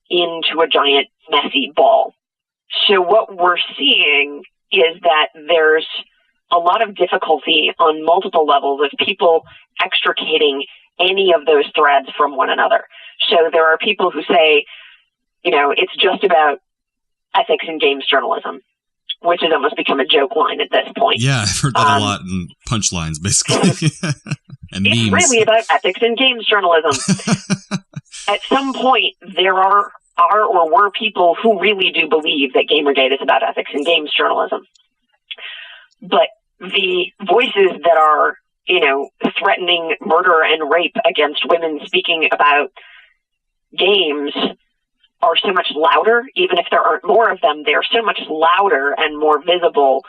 into a giant messy ball. So what we're seeing is that there's a lot of difficulty on multiple levels of people extricating any of those threads from one another. So there are people who say, you know, it's just about ethics in games journalism, which has almost become a joke line at this point. Yeah, I've heard that a lot in punchlines, basically. And it's memes. really about ethics in games journalism. At some point, there are or were people who really do believe that Gamergate is about ethics in games journalism. But the voices that are, you know, threatening murder and rape against women speaking about games are so much louder. Even if there aren't more of them, they're so much louder and more visible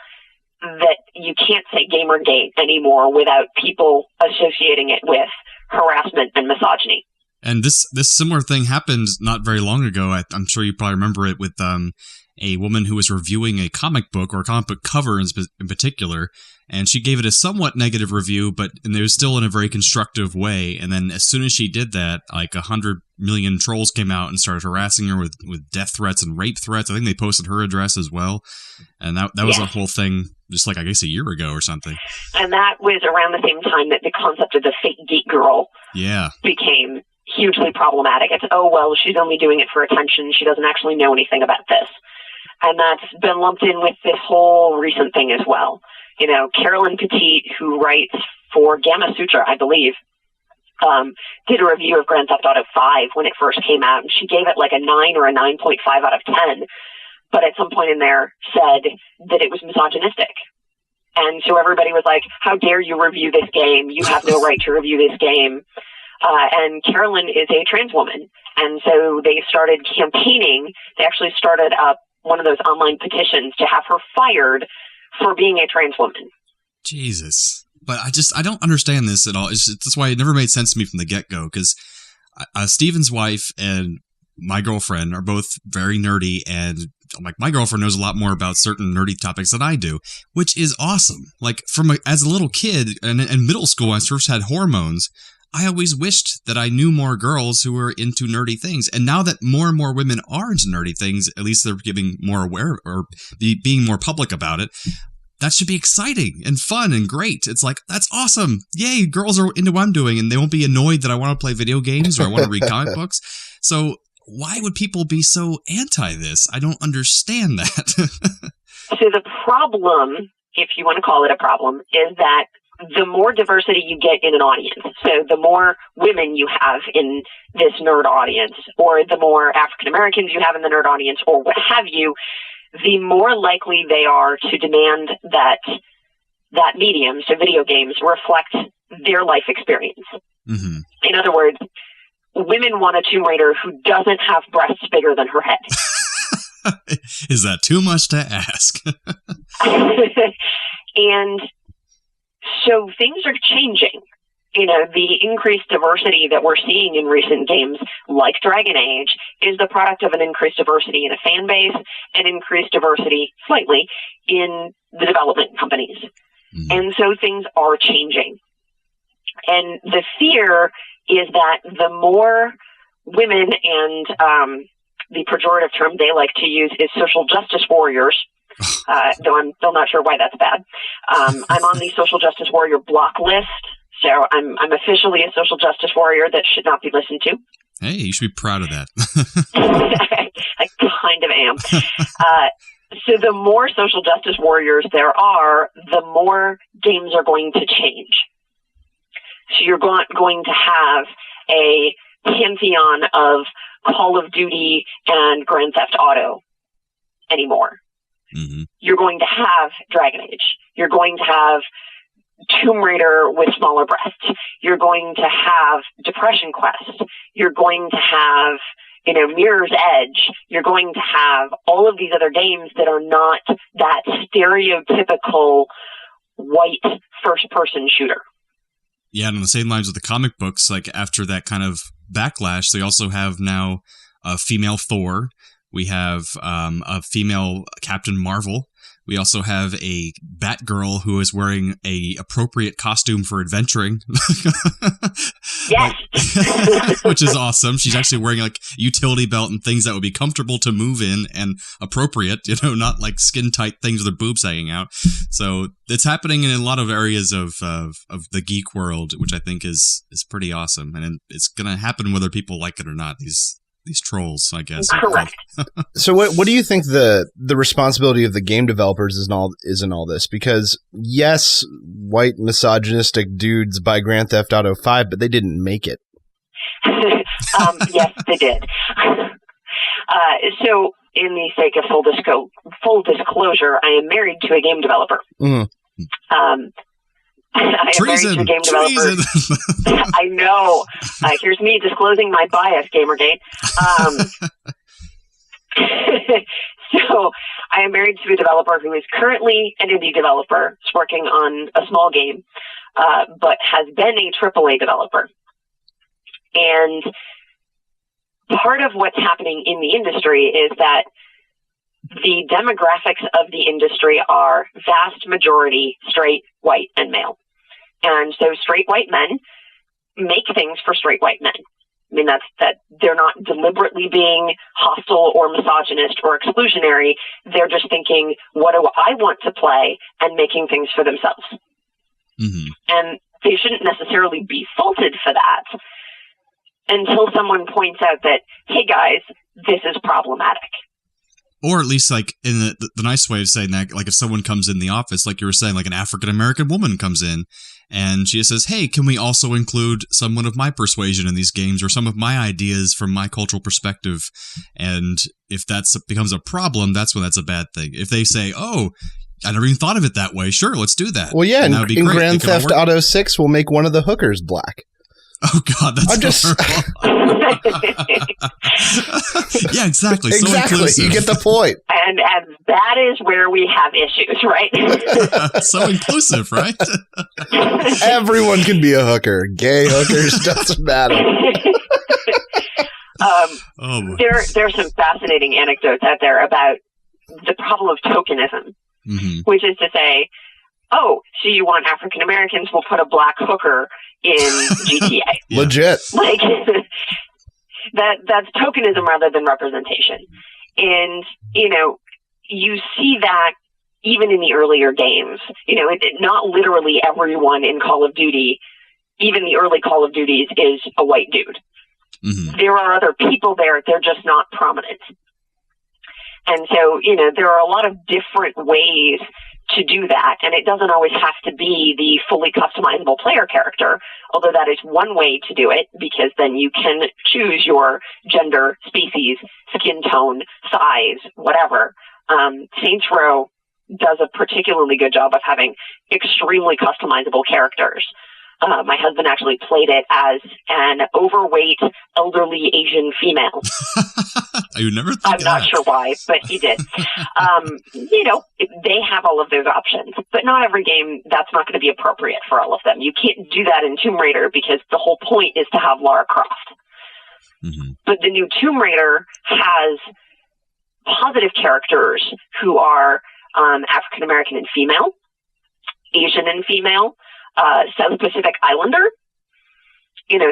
that you can't say Gamergate anymore without people associating it with harassment and misogyny. And this similar thing happened not very long ago. I'm sure you probably remember it with a woman who was reviewing a comic book or a comic book cover in particular, and she gave it a somewhat negative review, and it was still in a very constructive way. And then as soon as she did that, like 100 million trolls came out and started harassing her with death threats and rape threats. I think they posted her address as well. And that was a whole thing just like, I guess, a year ago or something. And that was around the same time that the concept of the fake geek girl became hugely problematic. It's, oh, well, she's only doing it for attention. She doesn't actually know anything about this. And that's been lumped in with this whole recent thing as well. You know, Carolyn Petit, who writes for Gamma Sutra, I believe, did a review of Grand Theft Auto 5 when it first came out, and she gave it like a 9 or a 9.5 out of 10, but at some point in there said that it was misogynistic. And so everybody was like, how dare you review this game? You have no right to review this game. And Carolyn is a trans woman. And so they started campaigning. They actually started up one of those online petitions to have her fired for being a trans woman. Jesus. But I don't understand this at all. That's why it never made sense to me from the get-go, because Steven's wife and my girlfriend are both very nerdy, and like my girlfriend knows a lot more about certain nerdy topics than I do, which is awesome. Like as a little kid and in middle school, when I first had hormones, I always wished that I knew more girls who were into nerdy things. And now that more and more women are into nerdy things, at least they're getting more aware or being more public about it, that should be exciting and fun and great. It's like, that's awesome. Yay, girls are into what I'm doing, and they won't be annoyed that I want to play video games or I want to read comic books. So why would people be so anti this? I don't understand that. So the problem, if you want to call it a problem, is that the more diversity you get in an audience, so the more women you have in this nerd audience, or the more African Americans you have in the nerd audience, or what have you, the more likely they are to demand that medium, so video games, reflect their life experience. Mm-hmm. In other words, women want a Tomb Raider who doesn't have breasts bigger than her head. Is that too much to ask? And so things are changing. The increased diversity that we're seeing in recent games, like Dragon Age, is the product of an increased diversity in a fan base and increased diversity, slightly, in the development companies. Mm-hmm. And so things are changing. And the fear is that the more women, and the pejorative term they like to use is social justice warriors, though I'm still not sure why that's bad. I'm on the social justice warrior block list. So I'm officially a social justice warrior that should not be listened to. Hey, you should be proud of that. I kind of am. So the more social justice warriors there are, the more games are going to change. So you're going to have a pantheon of Call of Duty and Grand Theft Auto anymore. Mm-hmm. You're going to have Dragon Age. You're going to have Tomb Raider with smaller breasts. You're going to have Depression Quest. You're going to have, Mirror's Edge. You're going to have all of these other games that are not that stereotypical white first-person shooter. Yeah, and on the same lines with the comic books, like after that kind of backlash, they also have now a female Thor. We have a female Captain Marvel. We also have a Batgirl who is wearing a appropriate costume for adventuring. Yes. Which is awesome. She's actually wearing like utility belt and things that would be comfortable to move in and appropriate, not like skin tight things with her boobs hanging out. So it's happening in a lot of areas of the geek world, which I think is pretty awesome. And it's going to happen whether people like it or not. These trolls, I guess. Correct. So what do you think the responsibility of the game developers is in all this? Because yes, white misogynistic dudes buy Grand Theft Auto 5, but they didn't make it. Yes, they did. So in the sake of full disclosure, I am married to a game developer. Mm-hmm. I am married to a game developer. I know. Here's me disclosing my bias, Gamergate. So I am married to a developer who is currently an indie developer. He's working on a small game, but has been a AAA developer. And part of what's happening in the industry is that the demographics of the industry are vast majority straight, white, and male. And so straight white men make things for straight white men. I mean, that they're not deliberately being hostile or misogynist or exclusionary. They're just thinking, what do I want to play, and making things for themselves. Mm-hmm. And they shouldn't necessarily be faulted for that until someone points out that, hey guys, this is problematic. Or at least, like, in the nice way of saying that, like, if someone comes in the office, like you were saying, like an African-American woman comes in, and she says, hey, can we also include someone of my persuasion in these games, or some of my ideas from my cultural perspective? And if that becomes a problem, that's when that's a bad thing. If they say, oh, I never even thought of it that way, sure, let's do that. Well, yeah, in Grand Theft Auto 6, we'll make one of the hookers black. Oh God, that's yeah, exactly. So inclusive. You get the point. And that is where we have issues, right? So inclusive, right? Everyone can be a hooker. Gay hookers, doesn't matter. There's some fascinating anecdotes out there about the problem of tokenism, mm-hmm. which is to say, oh, so you want African Americans? We'll put a black hooker in GTA. Legit. Like that's tokenism rather than representation. And, you see that even in the earlier games. Not literally everyone in Call of Duty, even the early Call of Duties, is a white dude. Mm-hmm. There are other people there, they're just not prominent. And so, there are a lot of different ways to do that, and it doesn't always have to be the fully customizable player character, although that is one way to do it, because then you can choose your gender, species, skin tone, size, whatever. Saints Row does a particularly good job of having extremely customizable characters. My husband actually played it as an overweight, elderly Asian female. I would never think I'm not sure why, but he did. They have all of those options, but not every game, that's not going to be appropriate for all of them. You can't do that in Tomb Raider because the whole point is to have Lara Croft. Mm-hmm. But the new Tomb Raider has positive characters who are African American and female, Asian and female, South Pacific Islander.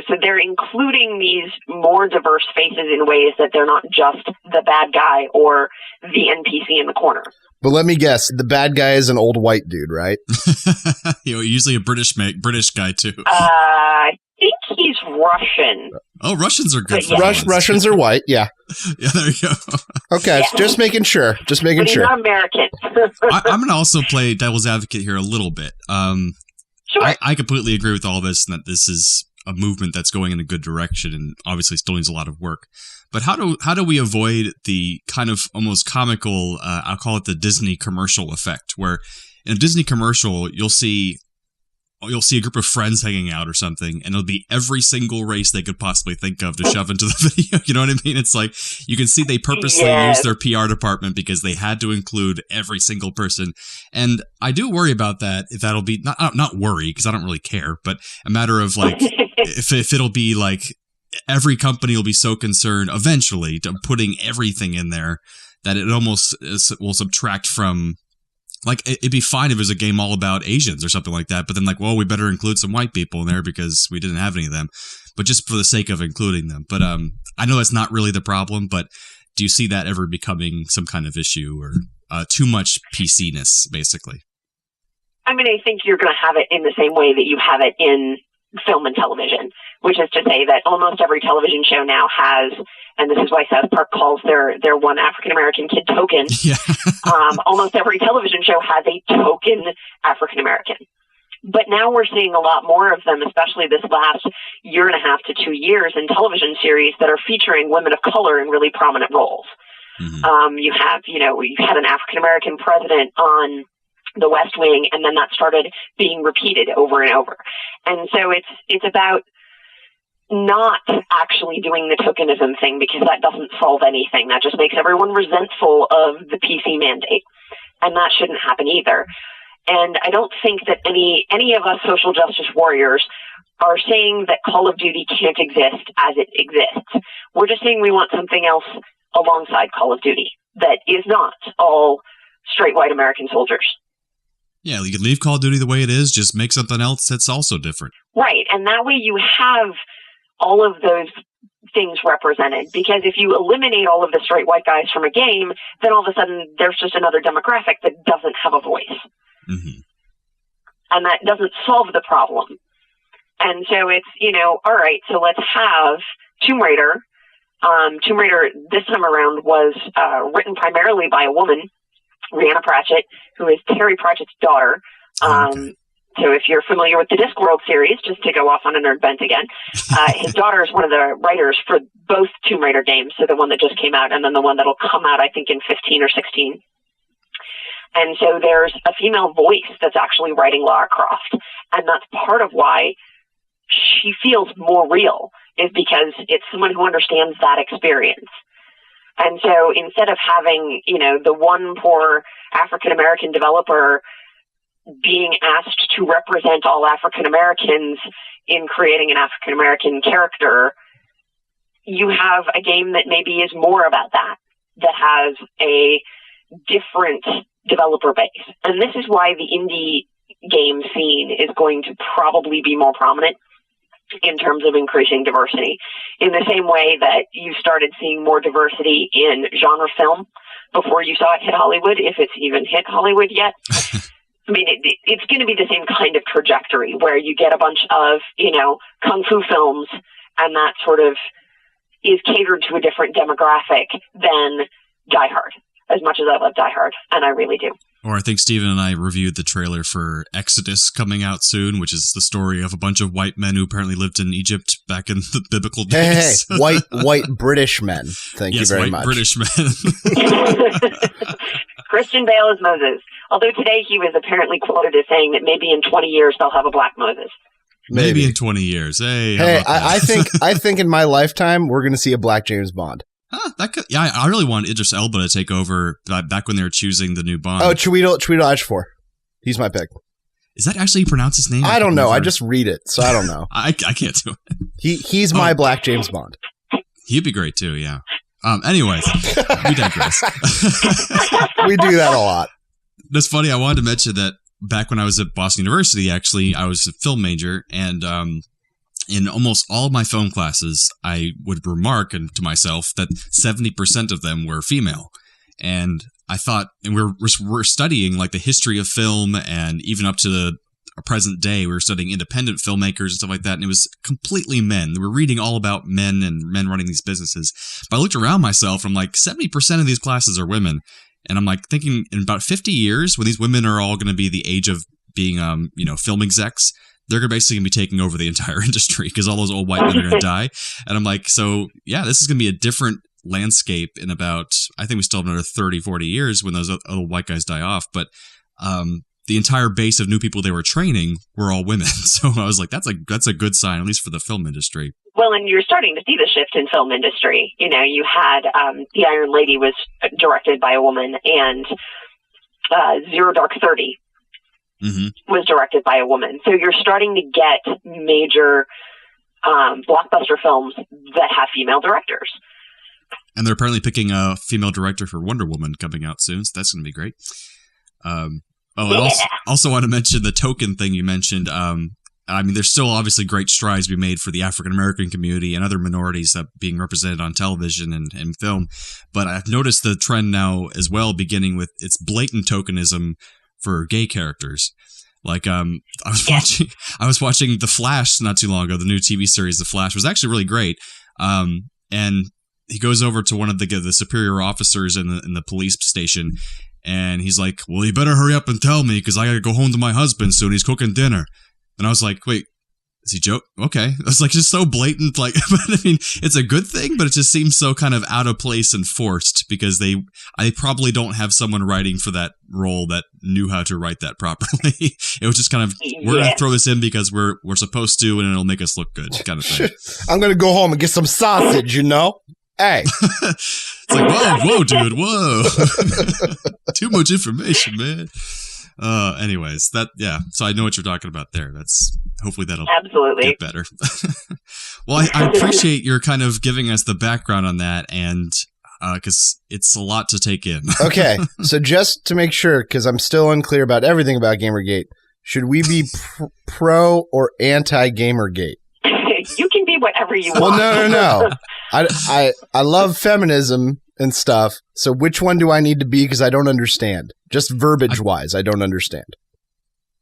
So they're including these more diverse faces in ways that they're not just the bad guy or the NPC in the corner. But let me guess, the bad guy is an old white dude, right? Usually a British guy too. I think he's Russian. Oh, Russians are good. Russians are white, yeah. Yeah, there you go. Okay, Yeah. Just making sure. But he's not American. I'm going to also play devil's advocate here a little bit. Sure. I completely agree with all this, and that this is a movement that's going in a good direction, and obviously still needs a lot of work. But how do we avoid the kind of almost comical, I'll call it the Disney commercial effect, where in a Disney commercial you'll see a group of friends hanging out or something, and it'll be every single race they could possibly think of to shove into the video. You know what I mean? It's like you can see they purposely use their PR department because they had to include every single person. And I do worry about that. If that'll be not worry, because I don't really care, but a matter of like if it'll be like every company will be so concerned eventually to putting everything in there that it almost will subtract from. Like, it'd be fine if it was a game all about Asians or something like that, but then like, well, we better include some white people in there because we didn't have any of them, but just for the sake of including them. But I know that's not really the problem, but do you see that ever becoming some kind of issue or too much PC-ness, basically? I mean, I think you're going to have it in the same way that you have it in film and television, which is to say that almost every television show now has, and this is why South Park calls their one African-American kid token. Yeah. Almost every television show has a token African-American. But now we're seeing a lot more of them, especially this last year and a half to 2 years in television series that are featuring women of color in really prominent roles. Mm-hmm. You had an African-American president on The West Wing, and then that started being repeated over and over. And so it's about not actually doing the tokenism thing, because that doesn't solve anything. That just makes everyone resentful of the PC mandate. And that shouldn't happen either. And I don't think that any of us social justice warriors are saying that Call of Duty can't exist as it exists. We're just saying we want something else alongside Call of Duty that is not all straight white American soldiers. Yeah, you could leave Call of Duty the way it is, just make something else that's also different. Right, and that way you have all of those things represented. Because if you eliminate all of the straight white guys from a game, then all of a sudden there's just another demographic that doesn't have a voice. Mm-hmm. And that doesn't solve the problem. And so it's, all right, so let's have Tomb Raider. Tomb Raider this time around was written primarily by a woman, Rhianna Pratchett, who is Terry Pratchett's daughter. Okay. So if you're familiar with the Discworld series, just to go off on a nerd bent again, his daughter is one of the writers for both Tomb Raider games, so the one that just came out and then the one that'll come out, I think, in 15 or 16. And so there's a female voice that's actually writing Lara Croft, and that's part of why she feels more real, is because it's someone who understands that experience. And so instead of having, the one poor African-American developer being asked to represent all African-Americans in creating an African-American character, you have a game that maybe is more about that has a different developer base. And this is why the indie game scene is going to probably be more prominent in terms of increasing diversity. In the same way that you started seeing more diversity in genre film before you saw it hit Hollywood, if it's even hit Hollywood yet. I mean, it's going to be the same kind of trajectory where you get a bunch of, kung fu films, and that sort of is catered to a different demographic than Die Hard, as much as I love Die Hard, and I really do. Or I think Steven and I reviewed the trailer for Exodus coming out soon, which is the story of a bunch of white men who apparently lived in Egypt back in the biblical days. Hey, white British men. Thank you very much. British men. Christian Bale is Moses. Although today he was apparently quoted as saying that maybe in 20 years they'll have a black Moses. Maybe in 20 years. Hey, I think in my lifetime we're going to see a black James Bond. Huh, I really want Idris Elba to take over back when they were choosing the new Bond. Oh, Chiwetel Ejiofor. He's my pick. Is that actually pronounce his name? I don't know. I just read it, so I don't know. I can't do it. He's my black James Bond. He'd be great too, yeah. Anyways, we digress. We do that a lot. That's funny. I wanted to mention that back when I was at Boston University, actually, I was a film major, and in almost all of my film classes, I would remark to myself that 70% of them were female. And I thought, and we're studying like the history of film, and even up to the present day, we were studying independent filmmakers and stuff like that, and it was completely men. We were reading all about men and men running these businesses. But I looked around myself, and I'm like, 70% of these classes are women. And I'm like thinking in about 50 years, when these women are all going to be the age of being, film execs, they're basically going to be taking over the entire industry because all those old white men are going to die. And I'm like, so yeah, this is going to be a different landscape in about, I think we still have another 30, 40 years when those old white guys die off. But the entire base of new people they were training were all women. So I was like, that's a good sign, at least for the film industry. Well, and you're starting to see the shift in film industry. You had The Iron Lady was directed by a woman, and Zero Dark 30 was directed by a woman. So you're starting to get major blockbuster films that have female directors. And they're apparently picking a female director for Wonder Woman coming out soon, so that's going to be great. I also want to mention the token thing you mentioned. I mean, there's still obviously great strides to be made for the African-American community and other minorities being represented on television and film. But I've noticed the trend now as well, beginning with its blatant tokenism for gay characters. Like, I was watching The Flash not too long ago. The new TV series, The Flash, was actually really great. And he goes over to one of the superior officers in the police station, and he's like, well, you better hurry up and tell me, because I got to go home to my husband soon. He's cooking dinner. And I was like, wait, is he joke? Okay. It's like just so blatant. Like, but I mean, it's a good thing, but it just seems so kind of out of place and forced because I probably don't have someone writing for that role that knew how to write that properly. It was just kind of, we're going to throw this in because we're supposed to, and it'll make us look good kind of thing. I'm going to go home and get some sausage, Hey. It's like, whoa, dude, whoa. Too much information, man. Anyways, so I know what you're talking about there. Hopefully that'll absolutely get better. Well, I appreciate your kind of giving us the background on that, and because it's a lot to take in. Okay, so just to make sure, because I'm still unclear about everything about Gamergate, should we be pro or anti-Gamergate? You can be whatever you want. Well, no. I love feminism and stuff. So which one do I need to be? Because I don't understand. Just verbiage-wise, I don't understand.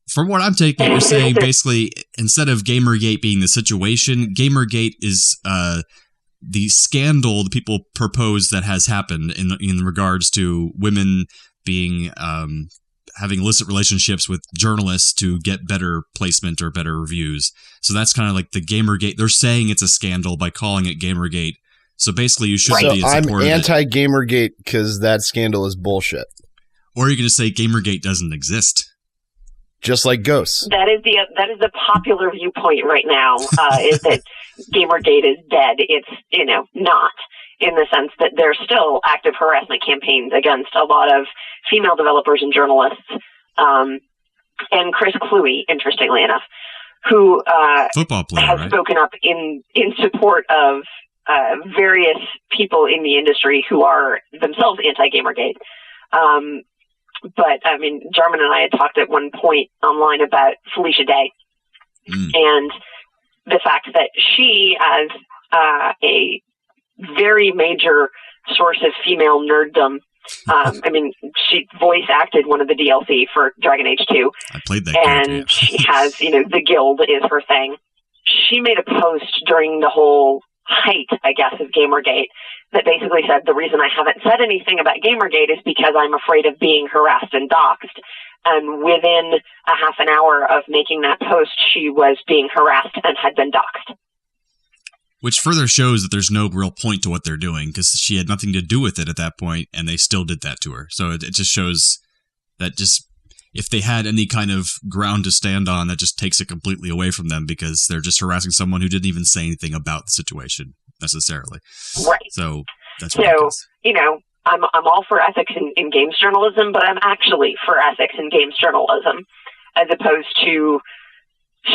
From what I'm taking, you're saying basically instead of Gamergate being the situation, Gamergate is the scandal that people propose that has happened in regards to women being having illicit relationships with journalists to get better placement or better reviews. So that's kind of like the Gamergate. They're saying it's a scandal by calling it Gamergate. So basically, you shouldn't be in support of it. I'm anti-Gamergate because that scandal is bullshit. Or you can just say Gamergate doesn't exist. Just like ghosts. That is the popular viewpoint right now. Is that Gamergate is dead? It's not, in the sense that there's still active harassment campaigns against a lot of female developers and journalists. And Chris Cluey, interestingly enough, who football player, has spoken up in support of various people in the industry who are themselves anti-Gamergate. But I mean, Jarman and I had talked at one point online about Felicia Day and the fact that she, as a very major source of female nerddom, I mean, she voice acted one of the DLC for Dragon Age 2. I played that and game, yeah. she has, the guild is her thing. She made a post during the whole height, I guess, of Gamergate that basically said the reason I haven't said anything about Gamergate is because I'm afraid of being harassed and doxxed. And within a half an hour of making that post, she was being harassed and had been doxxed. Which further shows that there's no real point to what they're doing, because she had nothing to do with it at that point, and they still did that to her. So it just shows that just if they had any kind of ground to stand on, that just takes it completely away from them, because they're just harassing someone who didn't even say anything about the situation necessarily. Right. So that's so ridiculous. I'm all for ethics in games journalism, but I'm actually for ethics in games journalism as opposed to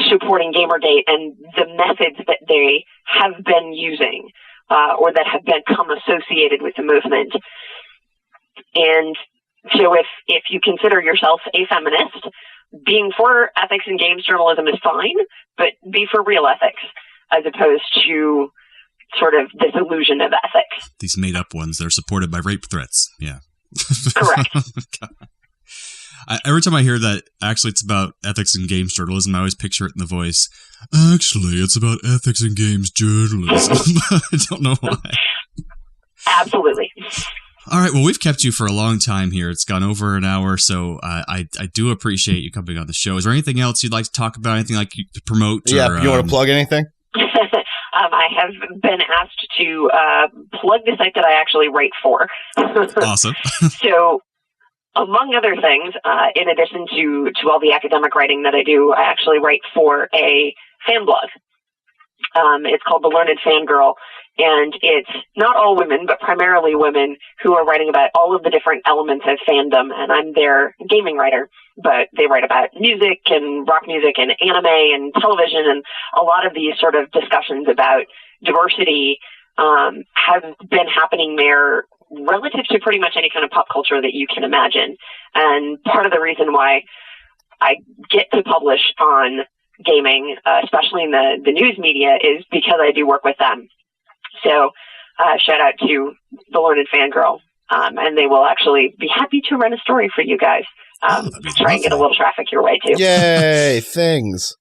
supporting Gamergate and the methods that they have been using or that have become associated with the movement. And so if you consider yourself a feminist, being for ethics in games journalism is fine, but be for real ethics as opposed to sort of this illusion of ethics. These made-up ones, they're supported by rape threats. Yeah. Correct. Every time I hear that, actually, it's about ethics in games journalism, I always picture it in the voice. Actually, it's about ethics in games journalism. I don't know why. Absolutely. All right, well, we've kept you for a long time here. It's gone over an hour, so I do appreciate you coming on the show. Is there anything else you'd like to talk about? Anything like you to promote? Yeah, or, you want to plug anything? I have been asked to plug the site that I actually write for. Awesome. So, among other things, in addition to all the academic writing that I do, I actually write for a fan blog. It's called The Learned Fangirl, and it's not all women, but primarily women who are writing about all of the different elements of fandom, and I'm their gaming writer. But they write about music and rock music and anime and television, and a lot of these sort of discussions about diversity have been happening there relative to pretty much any kind of pop culture that you can imagine. And part of the reason why I get to publish on gaming, especially in the news media, is because I do work with them. So shout out to The Learned Fangirl, and they will actually be happy to run a story for you guys. Try and get a little traffic your way too. Yay, things.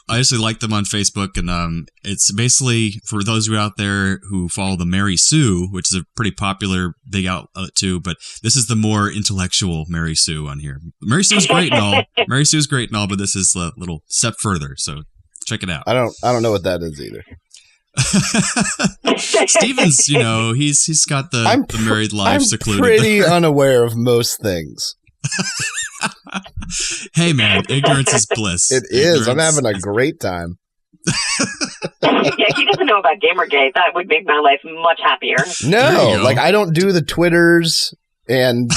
I actually like them on Facebook, and it's basically for those of you out there who follow the Mary Sue, which is a pretty popular big outlet too, but this is the more intellectual Mary Sue on here. Mary Sue's great and all. Mary Sue's great and all, but this is a little step further, so check it out. I don't know what that is either. Steven's, he's got the married life secluded. I'm pretty unaware of most things. Hey man, ignorance is bliss. It is. I'm having a great time. Yeah, he doesn't know about Gamergate. That would make my life much happier. No, I don't do the Twitters, and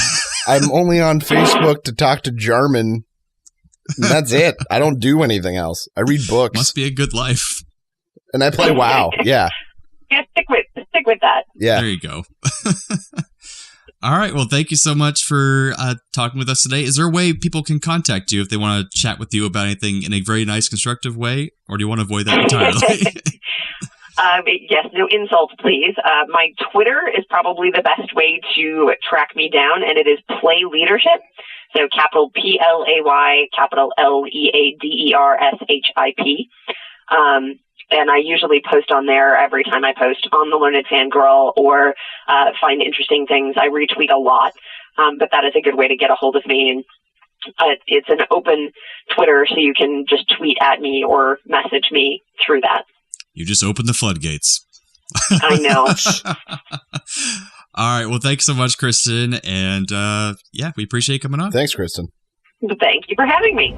I'm only on Facebook to talk to Jarman. And that's it. I don't do anything else. I read books. Must be a good life. And I play WoW. Yeah. Yeah, stick with that. Yeah. There you go. All right. Well, thank you so much for talking with us today. Is there a way people can contact you if they want to chat with you about anything in a very nice, constructive way, or do you want to avoid that entirely? Yes, no insults, please. My Twitter is probably the best way to track me down, and it is Play Leadership. So capital PLAY, capital LEADERSHIP. And I usually post on there every time I post on The Learned Fangirl or find interesting things. I retweet a lot, but that is a good way to get a hold of me. And it's an open Twitter, so you can just tweet at me or message me through that. You just opened the floodgates. I know. All right. Well, thanks so much, Kristen. And we appreciate you coming on. Thanks, Kristen. Thank you for having me.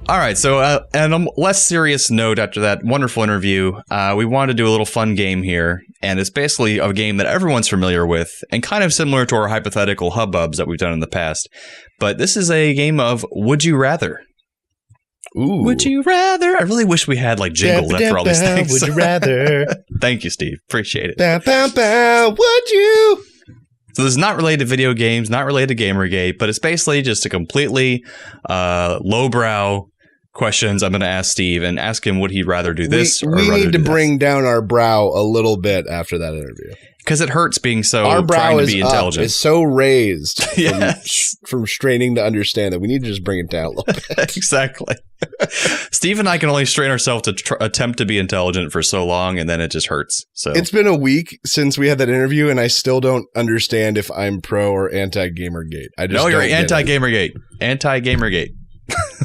All right, so on a less serious note after that wonderful interview, we wanted to do a little fun game here, and it's basically a game that everyone's familiar with and kind of similar to our hypothetical hubbubs that we've done in the past. But this is a game of Would You Rather. Ooh. Would you rather? I really wish we had jingles after all these things. Would you rather? Thank you, Steve. Appreciate it. Would you? So this is not related to video games, not related to Gamergate, but it's basically just a completely lowbrow questions I'm going to ask Steve and ask him would he rather do this or we rather need to do bring down our brow a little bit after that interview. Because it hurts being so Our brow trying to is be up. intelligent. It's so raised Yes. from straining to understand that we need to just bring it down a little bit. Exactly. Steve and I can only strain ourselves to attempt to be intelligent for so long, and then it just hurts. So It's been a week since we had that interview, and I still don't understand if I'm pro or anti-Gamergate. I just no, you're don't get it. anti-Gamergate. Anti-Gamergate.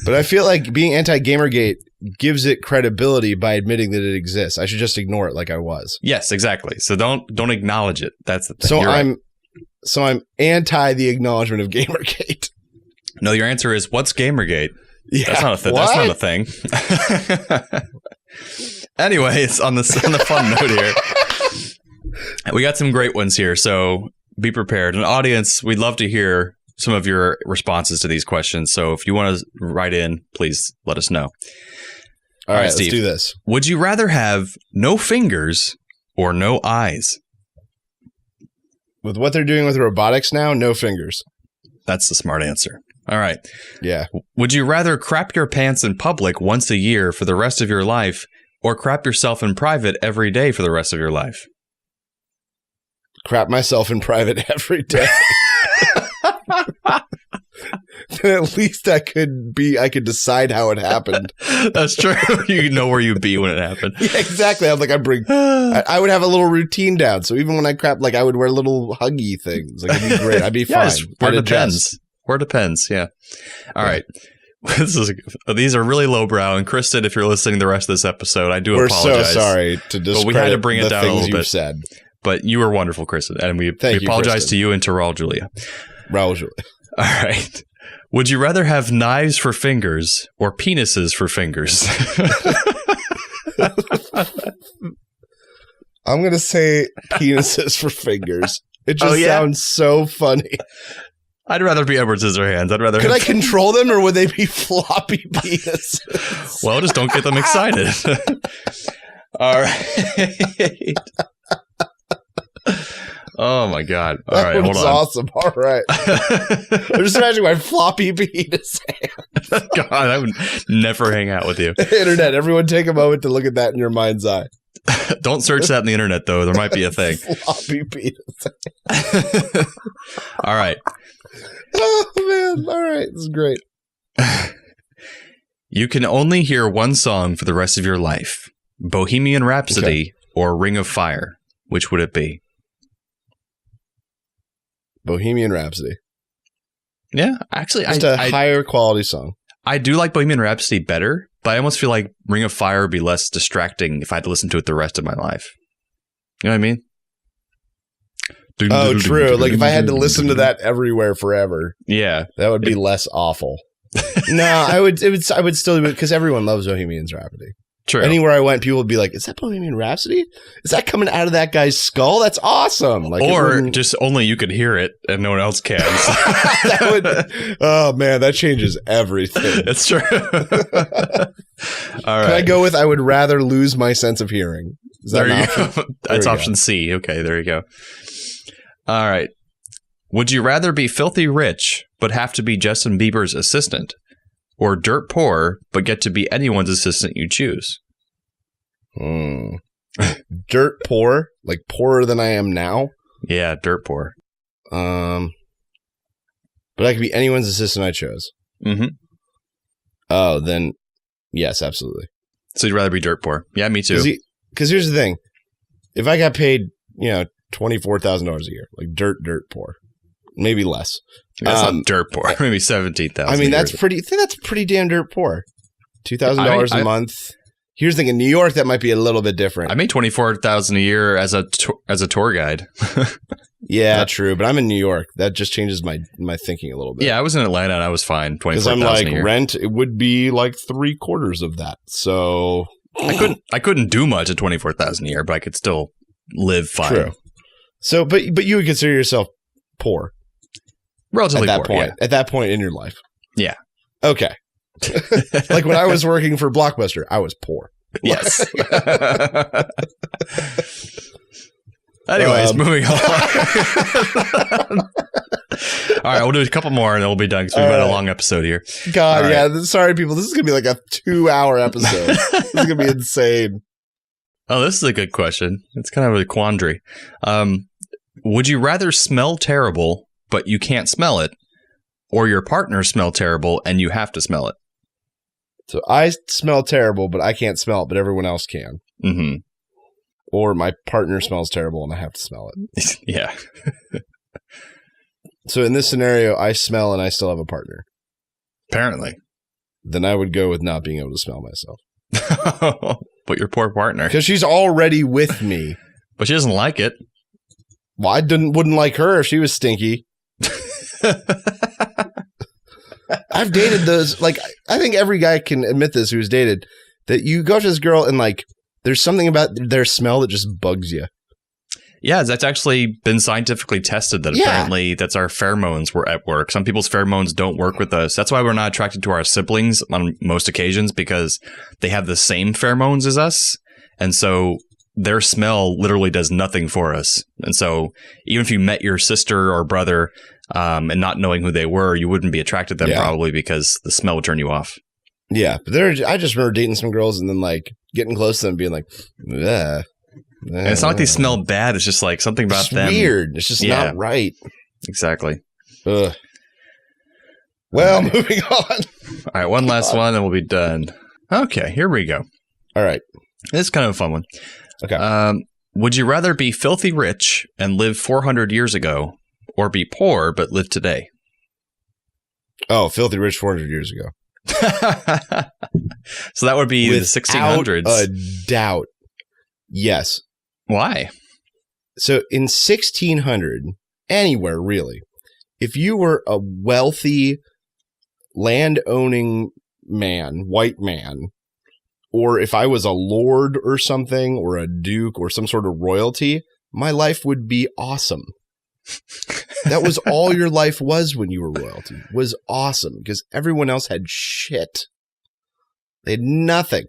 But I feel like being anti-Gamergate gives it credibility by admitting that it exists. I should just ignore it like I was. Yes, exactly. So don't acknowledge it. That's the thing. So You're right. I'm anti the acknowledgement of Gamergate. No, your answer is what's Gamergate? Yeah, That's not a thing. That's not a thing. Anyways, on the fun note here, we got some great ones here. So be prepared. An audience, we'd love to hear some of your responses to these questions. So if you want to write in, please let us know. All right, Steve, let's do this. Would you rather have no fingers or no eyes? With what they're doing with robotics now, no fingers. That's the smart answer. All right. Yeah. Would you rather crap your pants in public once a year for the rest of your life or crap yourself in private every day for the rest of your life? Crap myself in private every day. Then at least I could decide how it happened. That's true. You know where you'd be when it happened. Yeah, exactly. I'm like, I would have a little routine down. So even when I crap, like I would wear little huggy things. Like it'd be great. I'd be fine. Yes, where it depends. Where it depends. Yeah. All right. These are really lowbrow. And Kristen, if you're listening to the rest of this episode, I do apologize. We're so sorry to discredit but we had to bring it the down a things little you've bit. said. But you were wonderful, Kristen. And we Thank you, apologize Kristen. to you and to Raul Julia. Raul Julia. All right. Would you rather have knives for fingers or penises for fingers? I'm going to say penises for fingers. It just sounds so funny. I'd rather be Edward Scissorhands. I'd rather. Could I control them or would they be floppy penises? Well, just don't get them excited. All right. Oh my God! All right, hold on. Awesome. All right. I'm just imagining my floppy penis hand. God, I would never hang out with you. Internet, everyone, take a moment to look at that in your mind's eye. Don't search that in the internet, though. There might be a thing. Floppy penis. All right. Oh man! All right, this is great. You can only hear one song for the rest of your life: Bohemian Rhapsody or Ring of Fire. Which would it be? Bohemian Rhapsody. Yeah, actually, just a higher quality song. I do like Bohemian Rhapsody better, but I almost feel like Ring of Fire would be less distracting if I had to listen to it the rest of my life. You know what I mean? Oh, true. Like if I had to listen to that everywhere forever, yeah, that would be less awful. No, I would still do it because everyone loves Bohemian Rhapsody. True. Anywhere I went, people would be like, "Is that Bohemian Rhapsody? Is that coming out of that guy's skull? That's awesome!" Like, or just only you could hear it and no one else can. That would. Oh man, that changes everything. That's true. All right. Can I go with? I would rather lose my sense of hearing. Is that there an you option? go. That's option C. Okay, there you go. All right. Would you rather be filthy rich but have to be Justin Bieber's assistant, or dirt poor but get to be anyone's assistant you choose? Dirt poor, like poorer than I am now. Yeah, dirt poor. But I could be anyone's assistant I chose. Mm-hmm. Oh, then yes, absolutely. So you'd rather be dirt poor? Yeah, me too. Because here's the thing: if I got paid, $24,000 a year, like dirt poor, maybe less. That's not dirt poor. Maybe 17,000. I mean, that's pretty damn dirt poor. $2,000 a month. Here's the thing: in New York, that might be a little bit different. I made $24,000 a year as a tour guide. Yeah, true. But I'm in New York. That just changes my thinking a little bit. Yeah, I was in Atlanta and I was fine. Because I'm like, rent, it would be like 3/4 of that. So I couldn't do much at $24,000 a year, but I could still live fine. True. So, but you would consider yourself poor, relatively at that poor, point. Yeah. At that point in your life. Yeah. Okay. Like when I was working for Blockbuster, I was poor. Yes. Anyways, moving on. right, we'll do a couple more and then we'll be done because we've got a long episode here. God, All yeah. right. Sorry, people. This is going to be like a 2-hour episode. This is going to be insane. Oh, this is a good question. It's kind of a quandary. Would you rather smell terrible, but you can't smell it, or your partner smell terrible and you have to smell it? So I smell terrible, but I can't smell it, but everyone else can. Mm-hmm. Or my partner smells terrible and I have to smell it. Yeah. So in this scenario, I smell and I still have a partner. Apparently. Then I would go with not being able to smell myself. But your poor partner. Because she's already with me. But she doesn't like it. Well, I wouldn't like her if she was stinky. I've dated those, like, I think every guy can admit this who's dated, that you go to this girl and, like, there's something about their smell that just bugs you. Yeah, that's actually been scientifically tested that apparently that's our pheromones were at work. Some people's pheromones don't work with us. That's why we're not attracted to our siblings on most occasions, because they have the same pheromones as us. And so their smell literally does nothing for us. And so even if you met your sister or brother and not knowing who they were, you wouldn't be attracted to them probably because the smell would turn you off. Yeah, but I just remember dating some girls and then like getting close to them being like, ugh. And it's not like they smell bad. It's just like something about them. Weird. It's just not right. Exactly. Ugh. Well, moving on. All right, one last one and we'll be done. Okay, here we go. All right. This is kind of a fun one. Okay. Would you rather be filthy rich and live 400 years ago, or be poor but live today? Oh, filthy rich 400 years ago. So that would be Without the 1600s. a doubt. Yes. Why? So in 1600, anywhere really, if you were a wealthy land-owning man, white man, or if I was a lord or something, or a duke or some sort of royalty, my life would be awesome. That was all your life was when you were royalty, was awesome, because everyone else had shit. They had nothing.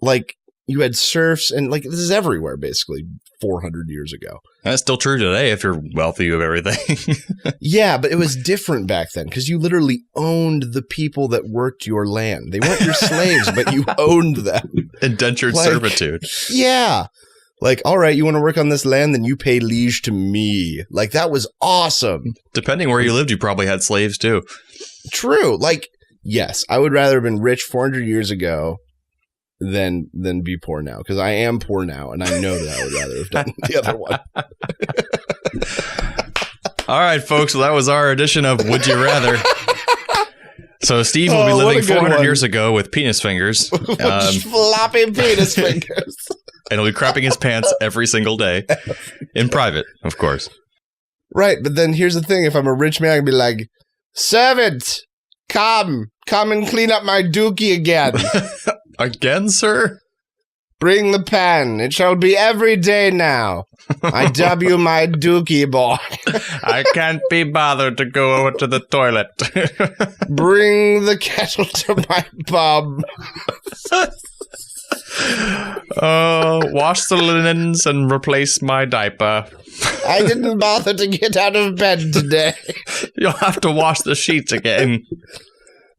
Like, you had serfs, and like, this is everywhere, basically, 400 years ago. That's still true today if you're wealthy, you have everything. Yeah, but it was different back then, because you literally owned the people that worked your land. They weren't your slaves, but you owned them. Indentured servitude. Yeah. Like, all right, you want to work on this land, then you pay liege to me. Like, that was awesome. Depending where you lived, you probably had slaves too. True. Like, yes, I would rather have been rich 400 years ago than be poor now, because I am poor now, and I know that I would rather have done the other one. All right, folks. Well, that was our edition of Would You Rather. So Steve will be living 400 years ago with penis fingers. Floppy penis fingers. And he'll be crapping his pants every single day. In private, of course. Right, but then here's the thing. If I'm a rich man, I can be like, servant, come and clean up my dookie again. Again, sir? Bring the pan. It shall be every day now. I dub you my dookie boy. I can't be bothered to go over to the toilet. Bring the kettle to my bum. Wash the linens and replace my diaper. I didn't bother to get out of bed today. You'll have to wash the sheets again.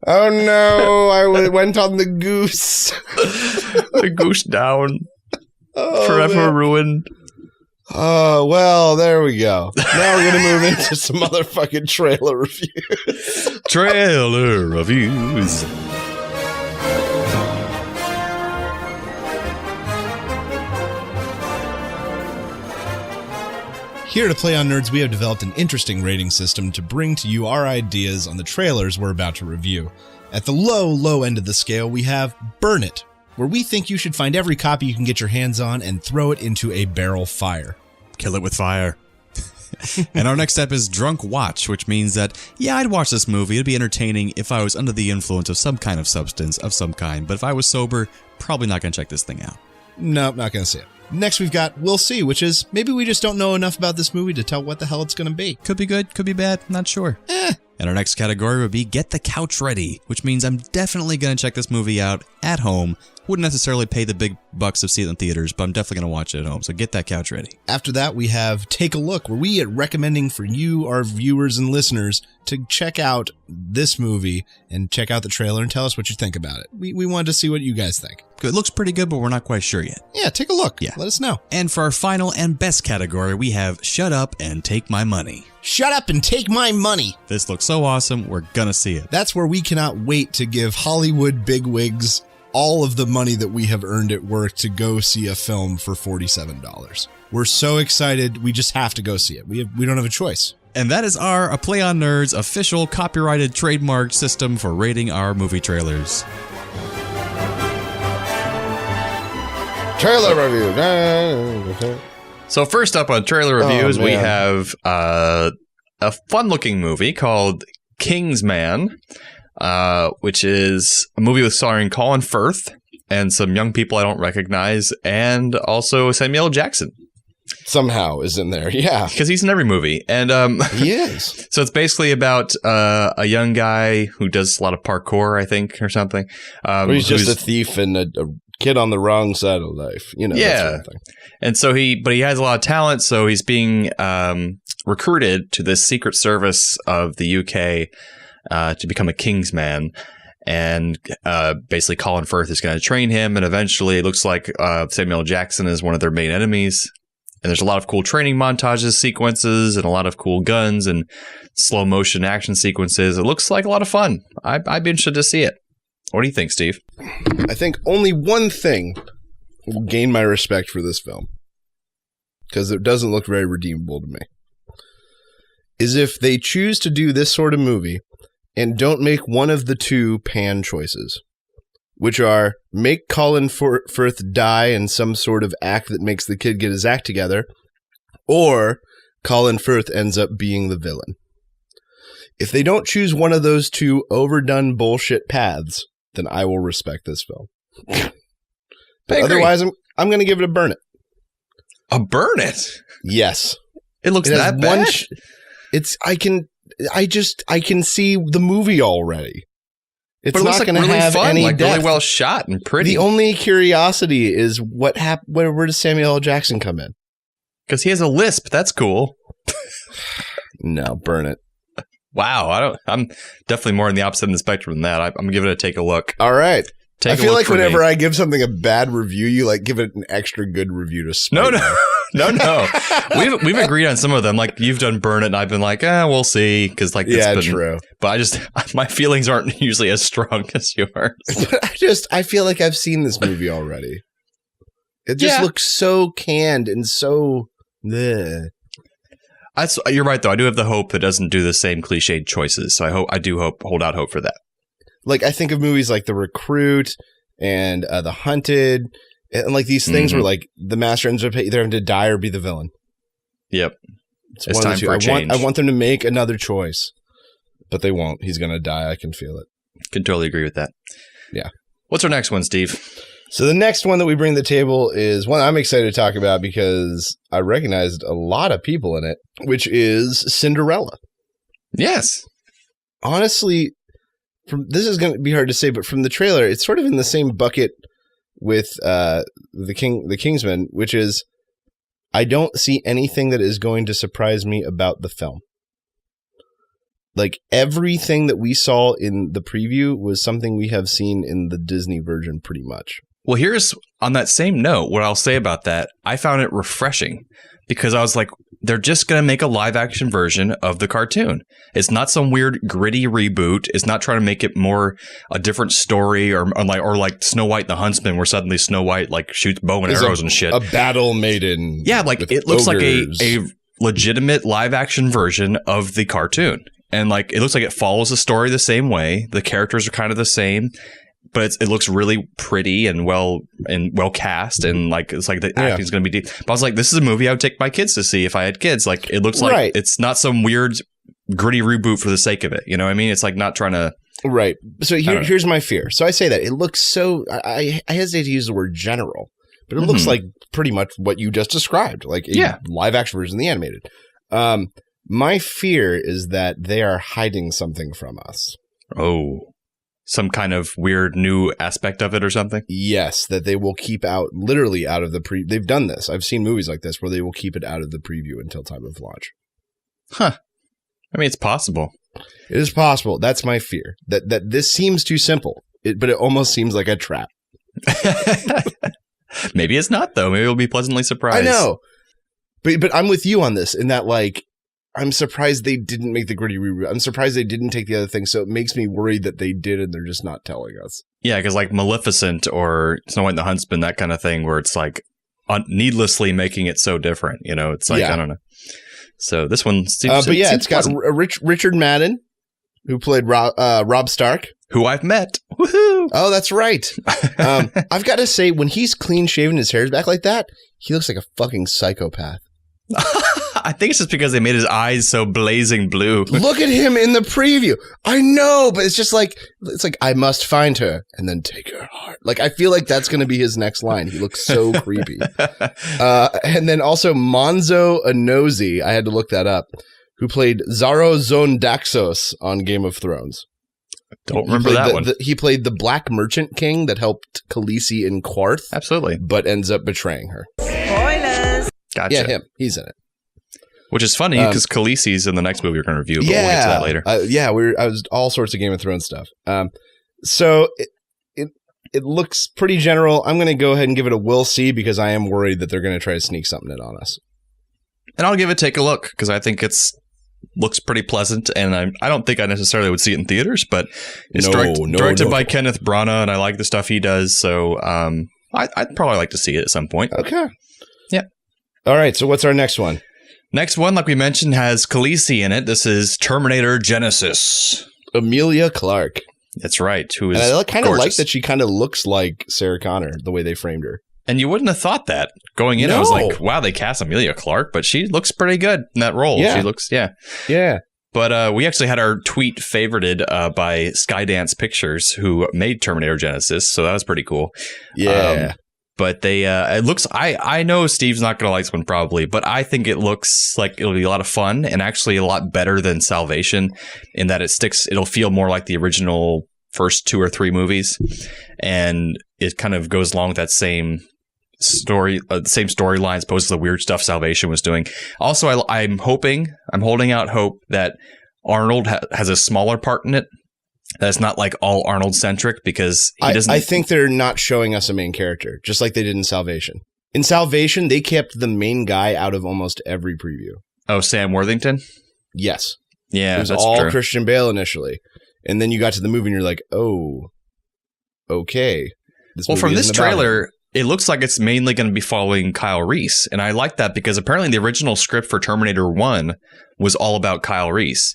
Oh no, I went on the goose. The goose down. Forever man. ruined. Oh, well, there we go. Now we're going to move into some motherfucking trailer reviews. Trailer reviews. Here at Play on Nerds, we have developed an interesting rating system to bring to you our ideas on the trailers we're about to review. At the low end of the scale, we have Burn It, where we think you should find every copy you can get your hands on and throw it into a barrel fire. Kill it with fire. And our next step is Drunk Watch, which means that, yeah, I'd watch this movie. It'd be entertaining if I was under the influence of some kind of substance of some kind. But if I was sober, probably not going to check this thing out. Nope, not going to see it. Next, we've got We'll See, which is maybe we just don't know enough about this movie to tell what the hell it's going to be. Could be good, could be bad, not sure. And our next category would be Get the Couch Ready, which means I'm definitely going to check this movie out at home Wouldn't necessarily pay the big bucks to see it in theaters, but I'm definitely going to watch it at home. So get that couch ready. After that, we have Take a Look, where we are recommending for you, our viewers and listeners, to check out this movie and check out the trailer and tell us what you think about it. We wanted to see what you guys think. It looks pretty good, but we're not quite sure yet. Yeah, take a look. Yeah. Let us know. And for our final and best category, we have Shut Up and Take My Money. Shut up and take my money. This looks so awesome, we're gonna see it. That's where we cannot wait to give Hollywood bigwigs all of the money that we have earned at work to go see a film for $47. We're so excited, we just have to go see it. We don't have a choice. And that is our A Play on Nerds official copyrighted trademark system for rating our movie trailers. Trailer review. So first up on trailer reviews, we have a fun-looking movie called Kingsman, which is a movie starring Colin Firth and some young people I don't recognize, and also Samuel L. Jackson. Somehow is in there, yeah. Because he's in every movie. And he is. So it's basically about a young guy who does a lot of parkour, I think, or something. He's just a thief and a kid on the wrong side of life, you know. Yeah. That sort of thing. And so he has a lot of talent, so he's being recruited to the Secret Service of the UK to become a Kingsman. And basically Colin Firth is going to train him, and eventually it looks like Samuel L. Jackson is one of their main enemies. And there's a lot of cool training montages, sequences, and a lot of cool guns and slow motion action sequences. It looks like a lot of fun. I'd be interested to see it. What do you think, Steve? I think only one thing will gain my respect for this film, because it doesn't look very redeemable to me, is if they choose to do this sort of movie and don't make one of the two pan choices, which are make Colin Firth die in some sort of act that makes the kid get his act together, or Colin Firth ends up being the villain. If they don't choose one of those two overdone bullshit paths, then I will respect this film. But otherwise, I'm going to give it a burn it. A burn it? Yes. It looks that bad? I can see the movie already. It's but it not going really to have fun, any like depth. really well shot and pretty. The only curiosity is what happened. Where does Samuel L. Jackson come in? Because he has a lisp. That's cool. No, burn it. Wow, I'm definitely more on the opposite end of the spectrum than that. I'm giving it a take a look. All right. Take I a feel look like for whenever me. I give something a bad review, you like give it an extra good review to spite. No. We've agreed on some of them. Like you've done burn it, and I've been like, we'll see. Because like, true. But my feelings aren't usually as strong as yours. But I feel like I've seen this movie already. It just looks so canned and so. Bleh. You're right, though. I do have the hope it doesn't do the same cliched choices. So I do hold out hope for that. Like I think of movies like The Recruit and The Hunted, and like these things where like the master ends up either having to die or be the villain. Yep, it's time for a change. I want them to make another choice, but they won't. He's gonna die. I can feel it. Can totally agree with that. Yeah. What's our next one, Steve? So the next one that we bring to the table is one I'm excited to talk about because I recognized a lot of people in it, which is Cinderella. Yes. Honestly, this is going to be hard to say, but from the trailer, it's sort of in the same bucket with the Kingsman, which is I don't see anything that is going to surprise me about the film. Like everything that we saw in the preview was something we have seen in the Disney version pretty much. Well, here's on that same note, what I'll say about that. I found it refreshing because I was like, they're just going to make a live action version of the cartoon. It's not some weird gritty reboot. It's not trying to make it more a different story or like Snow White and the Huntsman, where suddenly Snow White like shoots bow and arrows and shit. A battle maiden. Yeah, like it looks ogres. Like a legitimate live action version of the cartoon. And like it looks like it follows the story the same way. The characters are kind of the same. But it looks really pretty and well cast, and like it's like the acting's going to be deep. But I was like, this is a movie I would take my kids to see if I had kids. Like it looks like it's not some weird gritty reboot for the sake of it. You know what I mean? It's like not trying to. Right. So here's my fear. So I say that it looks so. I hesitate to use the word general, but it looks like pretty much what you just described, like a live action version of the animated. My fear is that they are hiding something from us. Oh. some kind of weird new aspect of it or something? Yes, that they will keep literally out of the they've done this. I've seen movies like this where they will keep it out of the preview until time of launch. Huh. I mean, it's possible. It is possible. That's my fear. That this seems too simple, but it almost seems like a trap. Maybe it's not, though. Maybe we'll be pleasantly surprised. I know. But I'm with you on this in that, like, I'm surprised they didn't make the gritty reboot. I'm surprised they didn't take the other thing. So it makes me worried that they did and they're just not telling us. Yeah, because like Maleficent or Snow White and the Huntsman, that kind of thing, where it's like needlessly making it so different. You know, it's like, I don't know. So this one seems but yeah, seems it's got Richard Madden, who played Rob Stark. Who I've met. Woohoo! Oh, that's right. I've got to say, when he's clean shaven, his hair's back like that, he looks like a fucking psychopath. I think it's just because they made his eyes so blazing blue. Look at him in the preview. I know, but it's just like, I must find her and then take her heart. Like, I feel like that's going to be his next line. He looks so creepy. And then also Monzo Anozi, I had to look that up, who played Zaro Zondaxos on Game of Thrones. Don't remember that one. He played the Black Merchant King that helped Khaleesi in Qarth. Absolutely. But ends up betraying her. Spoilers! Gotcha. Yeah, him. He's in it. Which is funny because Khaleesi's in the next movie we're going to review, but we'll get to that later. I was all sorts of Game of Thrones stuff. So it looks pretty general. I'm going to go ahead and give it a we'll see because I am worried that they're going to try to sneak something in on us. And I'll take a look because I think looks pretty pleasant, and I don't think I necessarily would see it in theaters, but it's directed by Kenneth Branagh, and I like the stuff he does, so I'd probably like to see it at some point. Okay. Yeah. All right, so what's our next one? Next one, like we mentioned, has Khaleesi in it. This is Terminator Genisys. Emilia Clarke. That's right. Who is I kind of gorgeous. like that she kind of looks like Sarah Connor, the way they framed her. And you wouldn't have thought that. Going in, I was like, wow, they cast Emilia Clarke, but she looks pretty good in that role. Yeah. She looks, Yeah. But we actually had our tweet favorited by Skydance Pictures, who made Terminator Genisys, so that was pretty cool. Yeah. But they, it looks, I know Steve's not going to like this one probably, but I think it looks like it'll be a lot of fun and actually a lot better than Salvation in that it'll feel more like the original first 2 or 3 movies. And it kind of goes along with that same storyline as opposed to the weird stuff Salvation was doing. Also, I'm holding out hope that Arnold has a smaller part in it. That's not like all Arnold centric because he doesn't. I think they're not showing us a main character, just like they did in Salvation. In Salvation, they kept the main guy out of almost every preview. Oh, Sam Worthington? Yes. Yeah, it was that's all true. Christian Bale initially. And then you got to the movie and you're like, oh, okay. From this trailer, it looks like it's mainly going to be following Kyle Reese. And I like that because apparently the original script for Terminator 1 was all about Kyle Reese.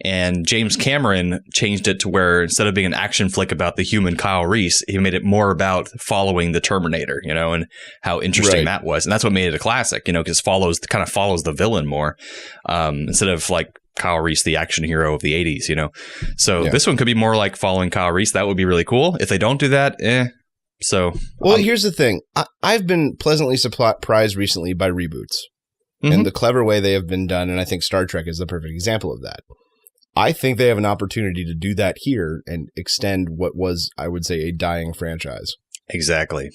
And James Cameron changed it to where instead of being an action flick about the human Kyle Reese, he made it more about following the Terminator, and how interesting that was. And that's what made it a classic, because it kind of follows the villain more instead of like Kyle Reese, the action hero of the 80s, So this one could be more like following Kyle Reese. That would be really cool. If they don't do that, So, here's the thing. I've been pleasantly surprised recently by reboots and the clever way they have been done. And I think Star Trek is the perfect example of that. I think they have an opportunity to do that here and extend what was, I would say, a dying franchise. Exactly.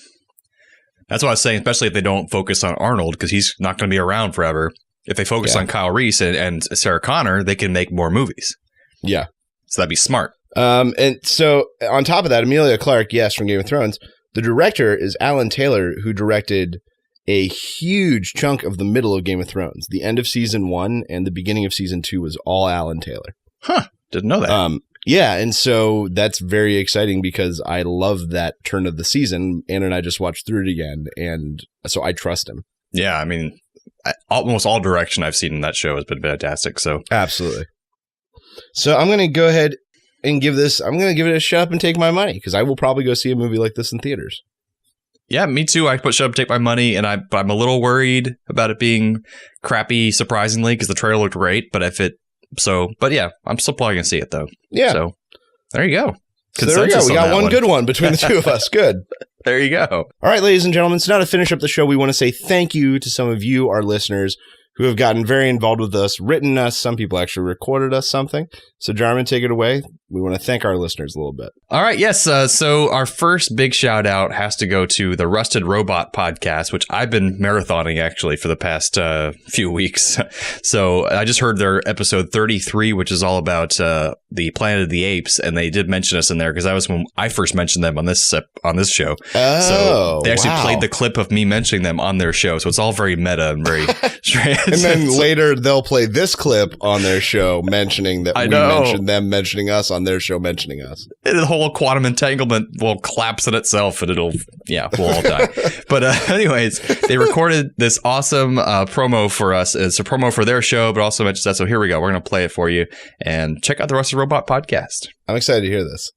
That's what I was saying, especially if they don't focus on Arnold, because he's not going to be around forever. If they focus on Kyle Reese and Sarah Connor, they can make more movies. Yeah. So that'd be smart. And so on top of that, Emilia Clarke, yes, from Game of Thrones. The director is Alan Taylor, who directed a huge chunk of the middle of Game of Thrones. The end of season 1 and the beginning of season 2 was all Alan Taylor. Huh. Didn't know that. Yeah. And so that's very exciting because I love that turn of the season. Anna and I just watched through it again. And so I trust him. Yeah. I mean, almost all direction I've seen in that show has been fantastic. So absolutely. So I'm going to go ahead and give it a shut up and take my money because I will probably go see a movie like this in theaters. Yeah, me too. I put shut up, take my money, and I'm a little worried about it being crappy, surprisingly, because the trailer looked great. But yeah, I'm still probably gonna see it though. Yeah. So there you go. So there we go. We got one good one between the two of us. Good. There you go. All right, ladies and gentlemen. So now to finish up the show, we want to say thank you to some of you, our listeners, who have gotten very involved with us, written us. Some people actually recorded us something. So Jarman, take it away. we want to thank our listeners a little bit. All right. Yes. So our first big shout out has to go to the Rusted Robot podcast, which I've been marathoning actually for the past few weeks. So I just heard their episode 33, which is all about the Planet of the Apes, and they did mention us in there because that was when I first mentioned them on this show. Oh, so they actually played the clip of me mentioning them on their show. So it's all very meta and very strange. And then later they'll play this clip on their show mentioning that we mentioned them, mentioning us on their show, mentioning us. The whole quantum entanglement will collapse in itself and we'll all die. But anyways, they recorded this awesome promo for us. It's a promo for their show, but also mentions that. So here we go. We're going to play it for you and check out the Rusted Robot podcast. I'm excited to hear this.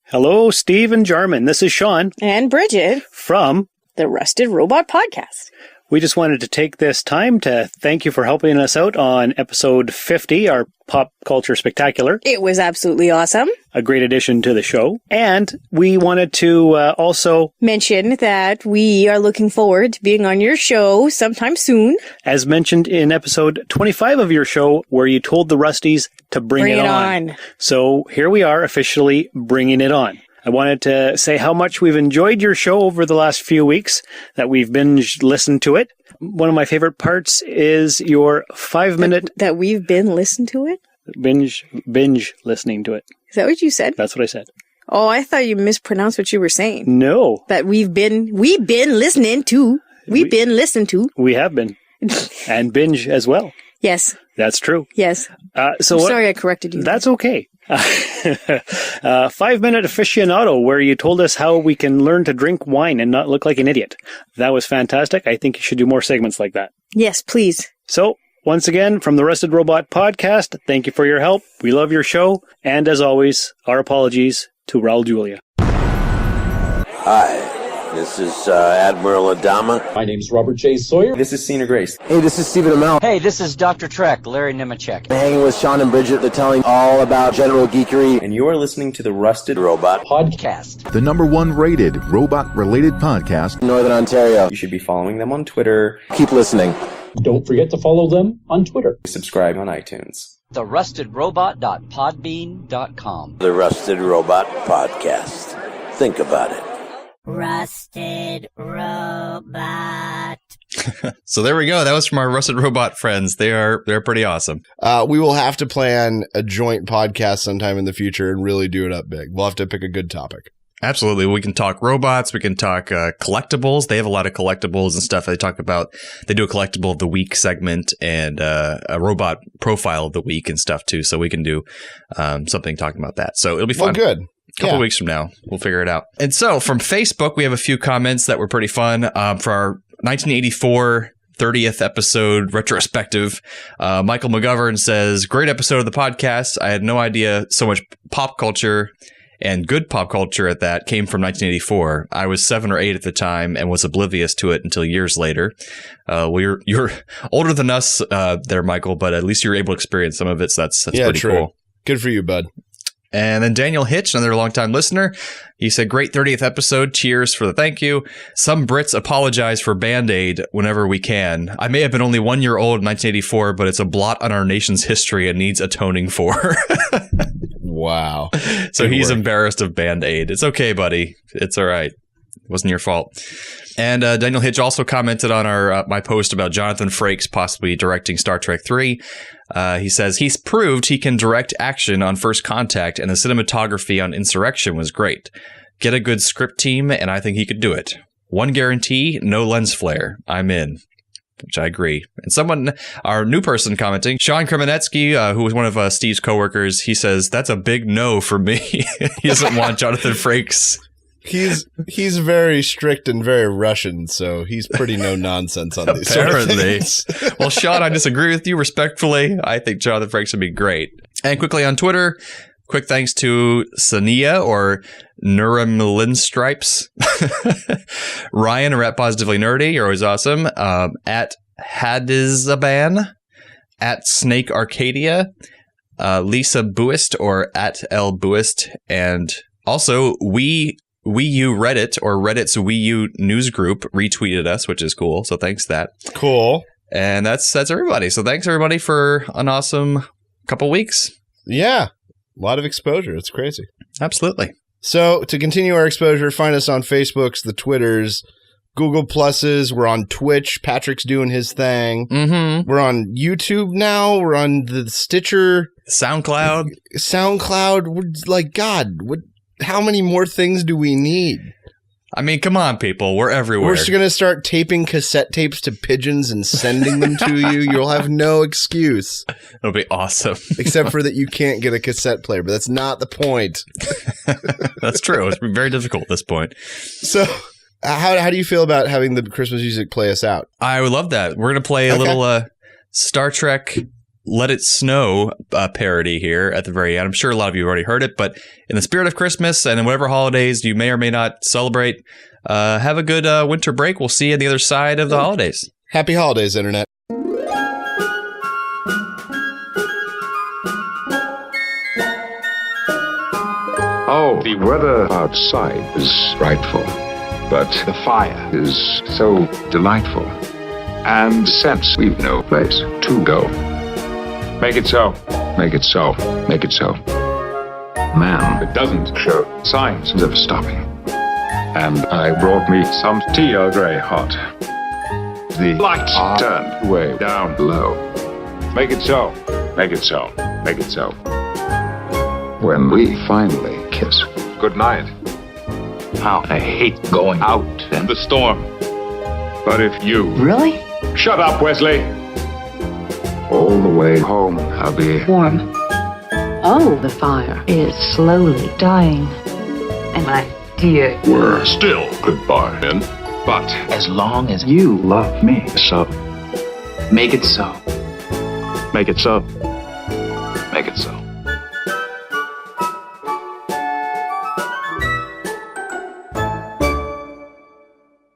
Hello, Steve and Jarman. This is Sean. And Bridget. From the Rusted Robot podcast. We just wanted to take this time to thank you for helping us out on episode 50, our Pop Culture Spectacular. It was absolutely awesome. A great addition to the show. And we wanted to also mention that we are looking forward to being on your show sometime soon. As mentioned in episode 25 of your show, where you told the Rusties to bring it on. So here we are officially bringing it on. I wanted to say how much we've enjoyed your show over the last few weeks, that we've binge listened to it. One of my favorite parts is your 5-minute... That we've been listened to it? Binge listening to it. Is that what you said? That's what I said. Oh, I thought you mispronounced what you were saying. No. That we've been listening to. We've been listened to. We have been. And binge as well. Yes. That's true. Yes. Sorry I corrected you. That's okay. 5-minute aficionado, where you told us how we can learn to drink wine and not look like an idiot. That was fantastic. I think you should do more segments like that. Yes, please. So, once again, from the Rusted Robot podcast, thank you for your help. We love your show. And as always, our apologies to Raul Julia. Hi. This is Admiral Adama. My name's Robert J. Sawyer. This is Cena Grace. Hey, this is Stephen Amell. Hey, this is Dr. Trek, Larry Nemechek. I'm hanging with Sean and Bridget. They're telling all about general geekery. And you're listening to the Rusted Robot podcast. The #1 rated robot-related podcast in Northern Ontario. You should be following them on Twitter. Keep listening. Don't forget to follow them on Twitter. Subscribe on iTunes. TheRustedRobot.podbean.com. The Rusted Robot Podcast. Think about it. Rusted Robot. So there we go. That was from our Rusted Robot friends. They're pretty awesome. We will have to plan a joint podcast sometime in the future and really do it up big. We'll have to pick a good topic. Absolutely. We can talk robots. We can talk collectibles. They have a lot of collectibles and stuff they talk about. They do a collectible of the week segment and a robot profile of the week and stuff too. So we can do something talking about that. So it'll be fun. Well, good. A couple weeks from now, we'll figure it out. And so from Facebook, we have a few comments that were pretty fun for our 1984 30th episode retrospective. Michael McGovern says, great episode of the podcast. I had no idea so much pop culture and good pop culture at that came from 1984. I was 7 or 8 at the time and was oblivious to it until years later. Well, you're older than us there, Michael, but at least you're able to experience some of it. So that's pretty cool. Good for you, bud. And then Daniel Hitch, another longtime listener, he said, great 30th episode. Cheers for the thank you. Some Brits apologize for Band-Aid whenever we can. I may have been only 1 year old in 1984, but it's a blot on our nation's history and needs atoning for. Wow. So he's embarrassed of Band-Aid. It's okay, buddy. It's all right. It wasn't your fault. And Daniel Hitch also commented on my post about Jonathan Frakes possibly directing Star Trek 3. He says, he's proved he can direct action on First Contact, and the cinematography on Insurrection was great. Get a good script team, and I think he could do it. One guarantee, no lens flare. I'm in. Which I agree. And our new person commenting, Sean Kremenetsky, who was one of Steve's coworkers, he says, that's a big no for me. He doesn't want Jonathan Frakes. He's very strict and very Russian, so he's pretty no nonsense on these sort of things. Well, Sean, I disagree with you respectfully. I think Jonathan Frakes would be great. And quickly on Twitter, quick thanks to Sania or Nuramlin Stripes. Ryan, or at Positively Nerdy, you're always awesome. At Hadizaban, at Snake Arcadia, Lisa Buist, or at L Buist, and also Wii U Reddit, or Reddit's Wii U news group, retweeted us, which is cool. So thanks for that. Cool. And that's everybody. So thanks everybody for an awesome couple weeks. Yeah. lot of exposure. It's crazy. Absolutely. So to continue our exposure, find us on Facebooks, the Twitters, Google Pluses. We're on Twitch. Patrick's doing his thing. Mm-hmm. We're on YouTube now. We're on the Stitcher. SoundCloud. We're like, God, how many more things do we need? I mean, come on, people. We're everywhere. We're just going to start taping cassette tapes to pigeons and sending them to you. You'll have no excuse. It'll be awesome. Except for that you can't get a cassette player, but that's not the point. That's true. It's very difficult at this point. So how do you feel about having the Christmas music play us out? I would love that. We're going to play a little Star Trek Let It Snow parody here at the very end. I'm sure a lot of you have already heard it, but in the spirit of Christmas and in whatever holidays you may or may not celebrate, have a good winter break. We'll see you on the other side of the holidays. Happy holidays, Internet. Oh, the weather outside is frightful, but the fire is so delightful. And since we've no place to go, make it so. Make it so. Make it so. Man, it doesn't show signs of stopping. And I brought me some tea Earl Grey hot. The lights are turned way down low. Make it so. Make it so. Make it so. When we finally kiss good night. How I hate going out in the storm. But if you... Really? Shut up, Wesley! All the way home, I'll be warm. Oh, the fire is slowly dying. And my dear... We're still goodbye, then. But as long as you love me, so. Make it so. Make it so. Make it so.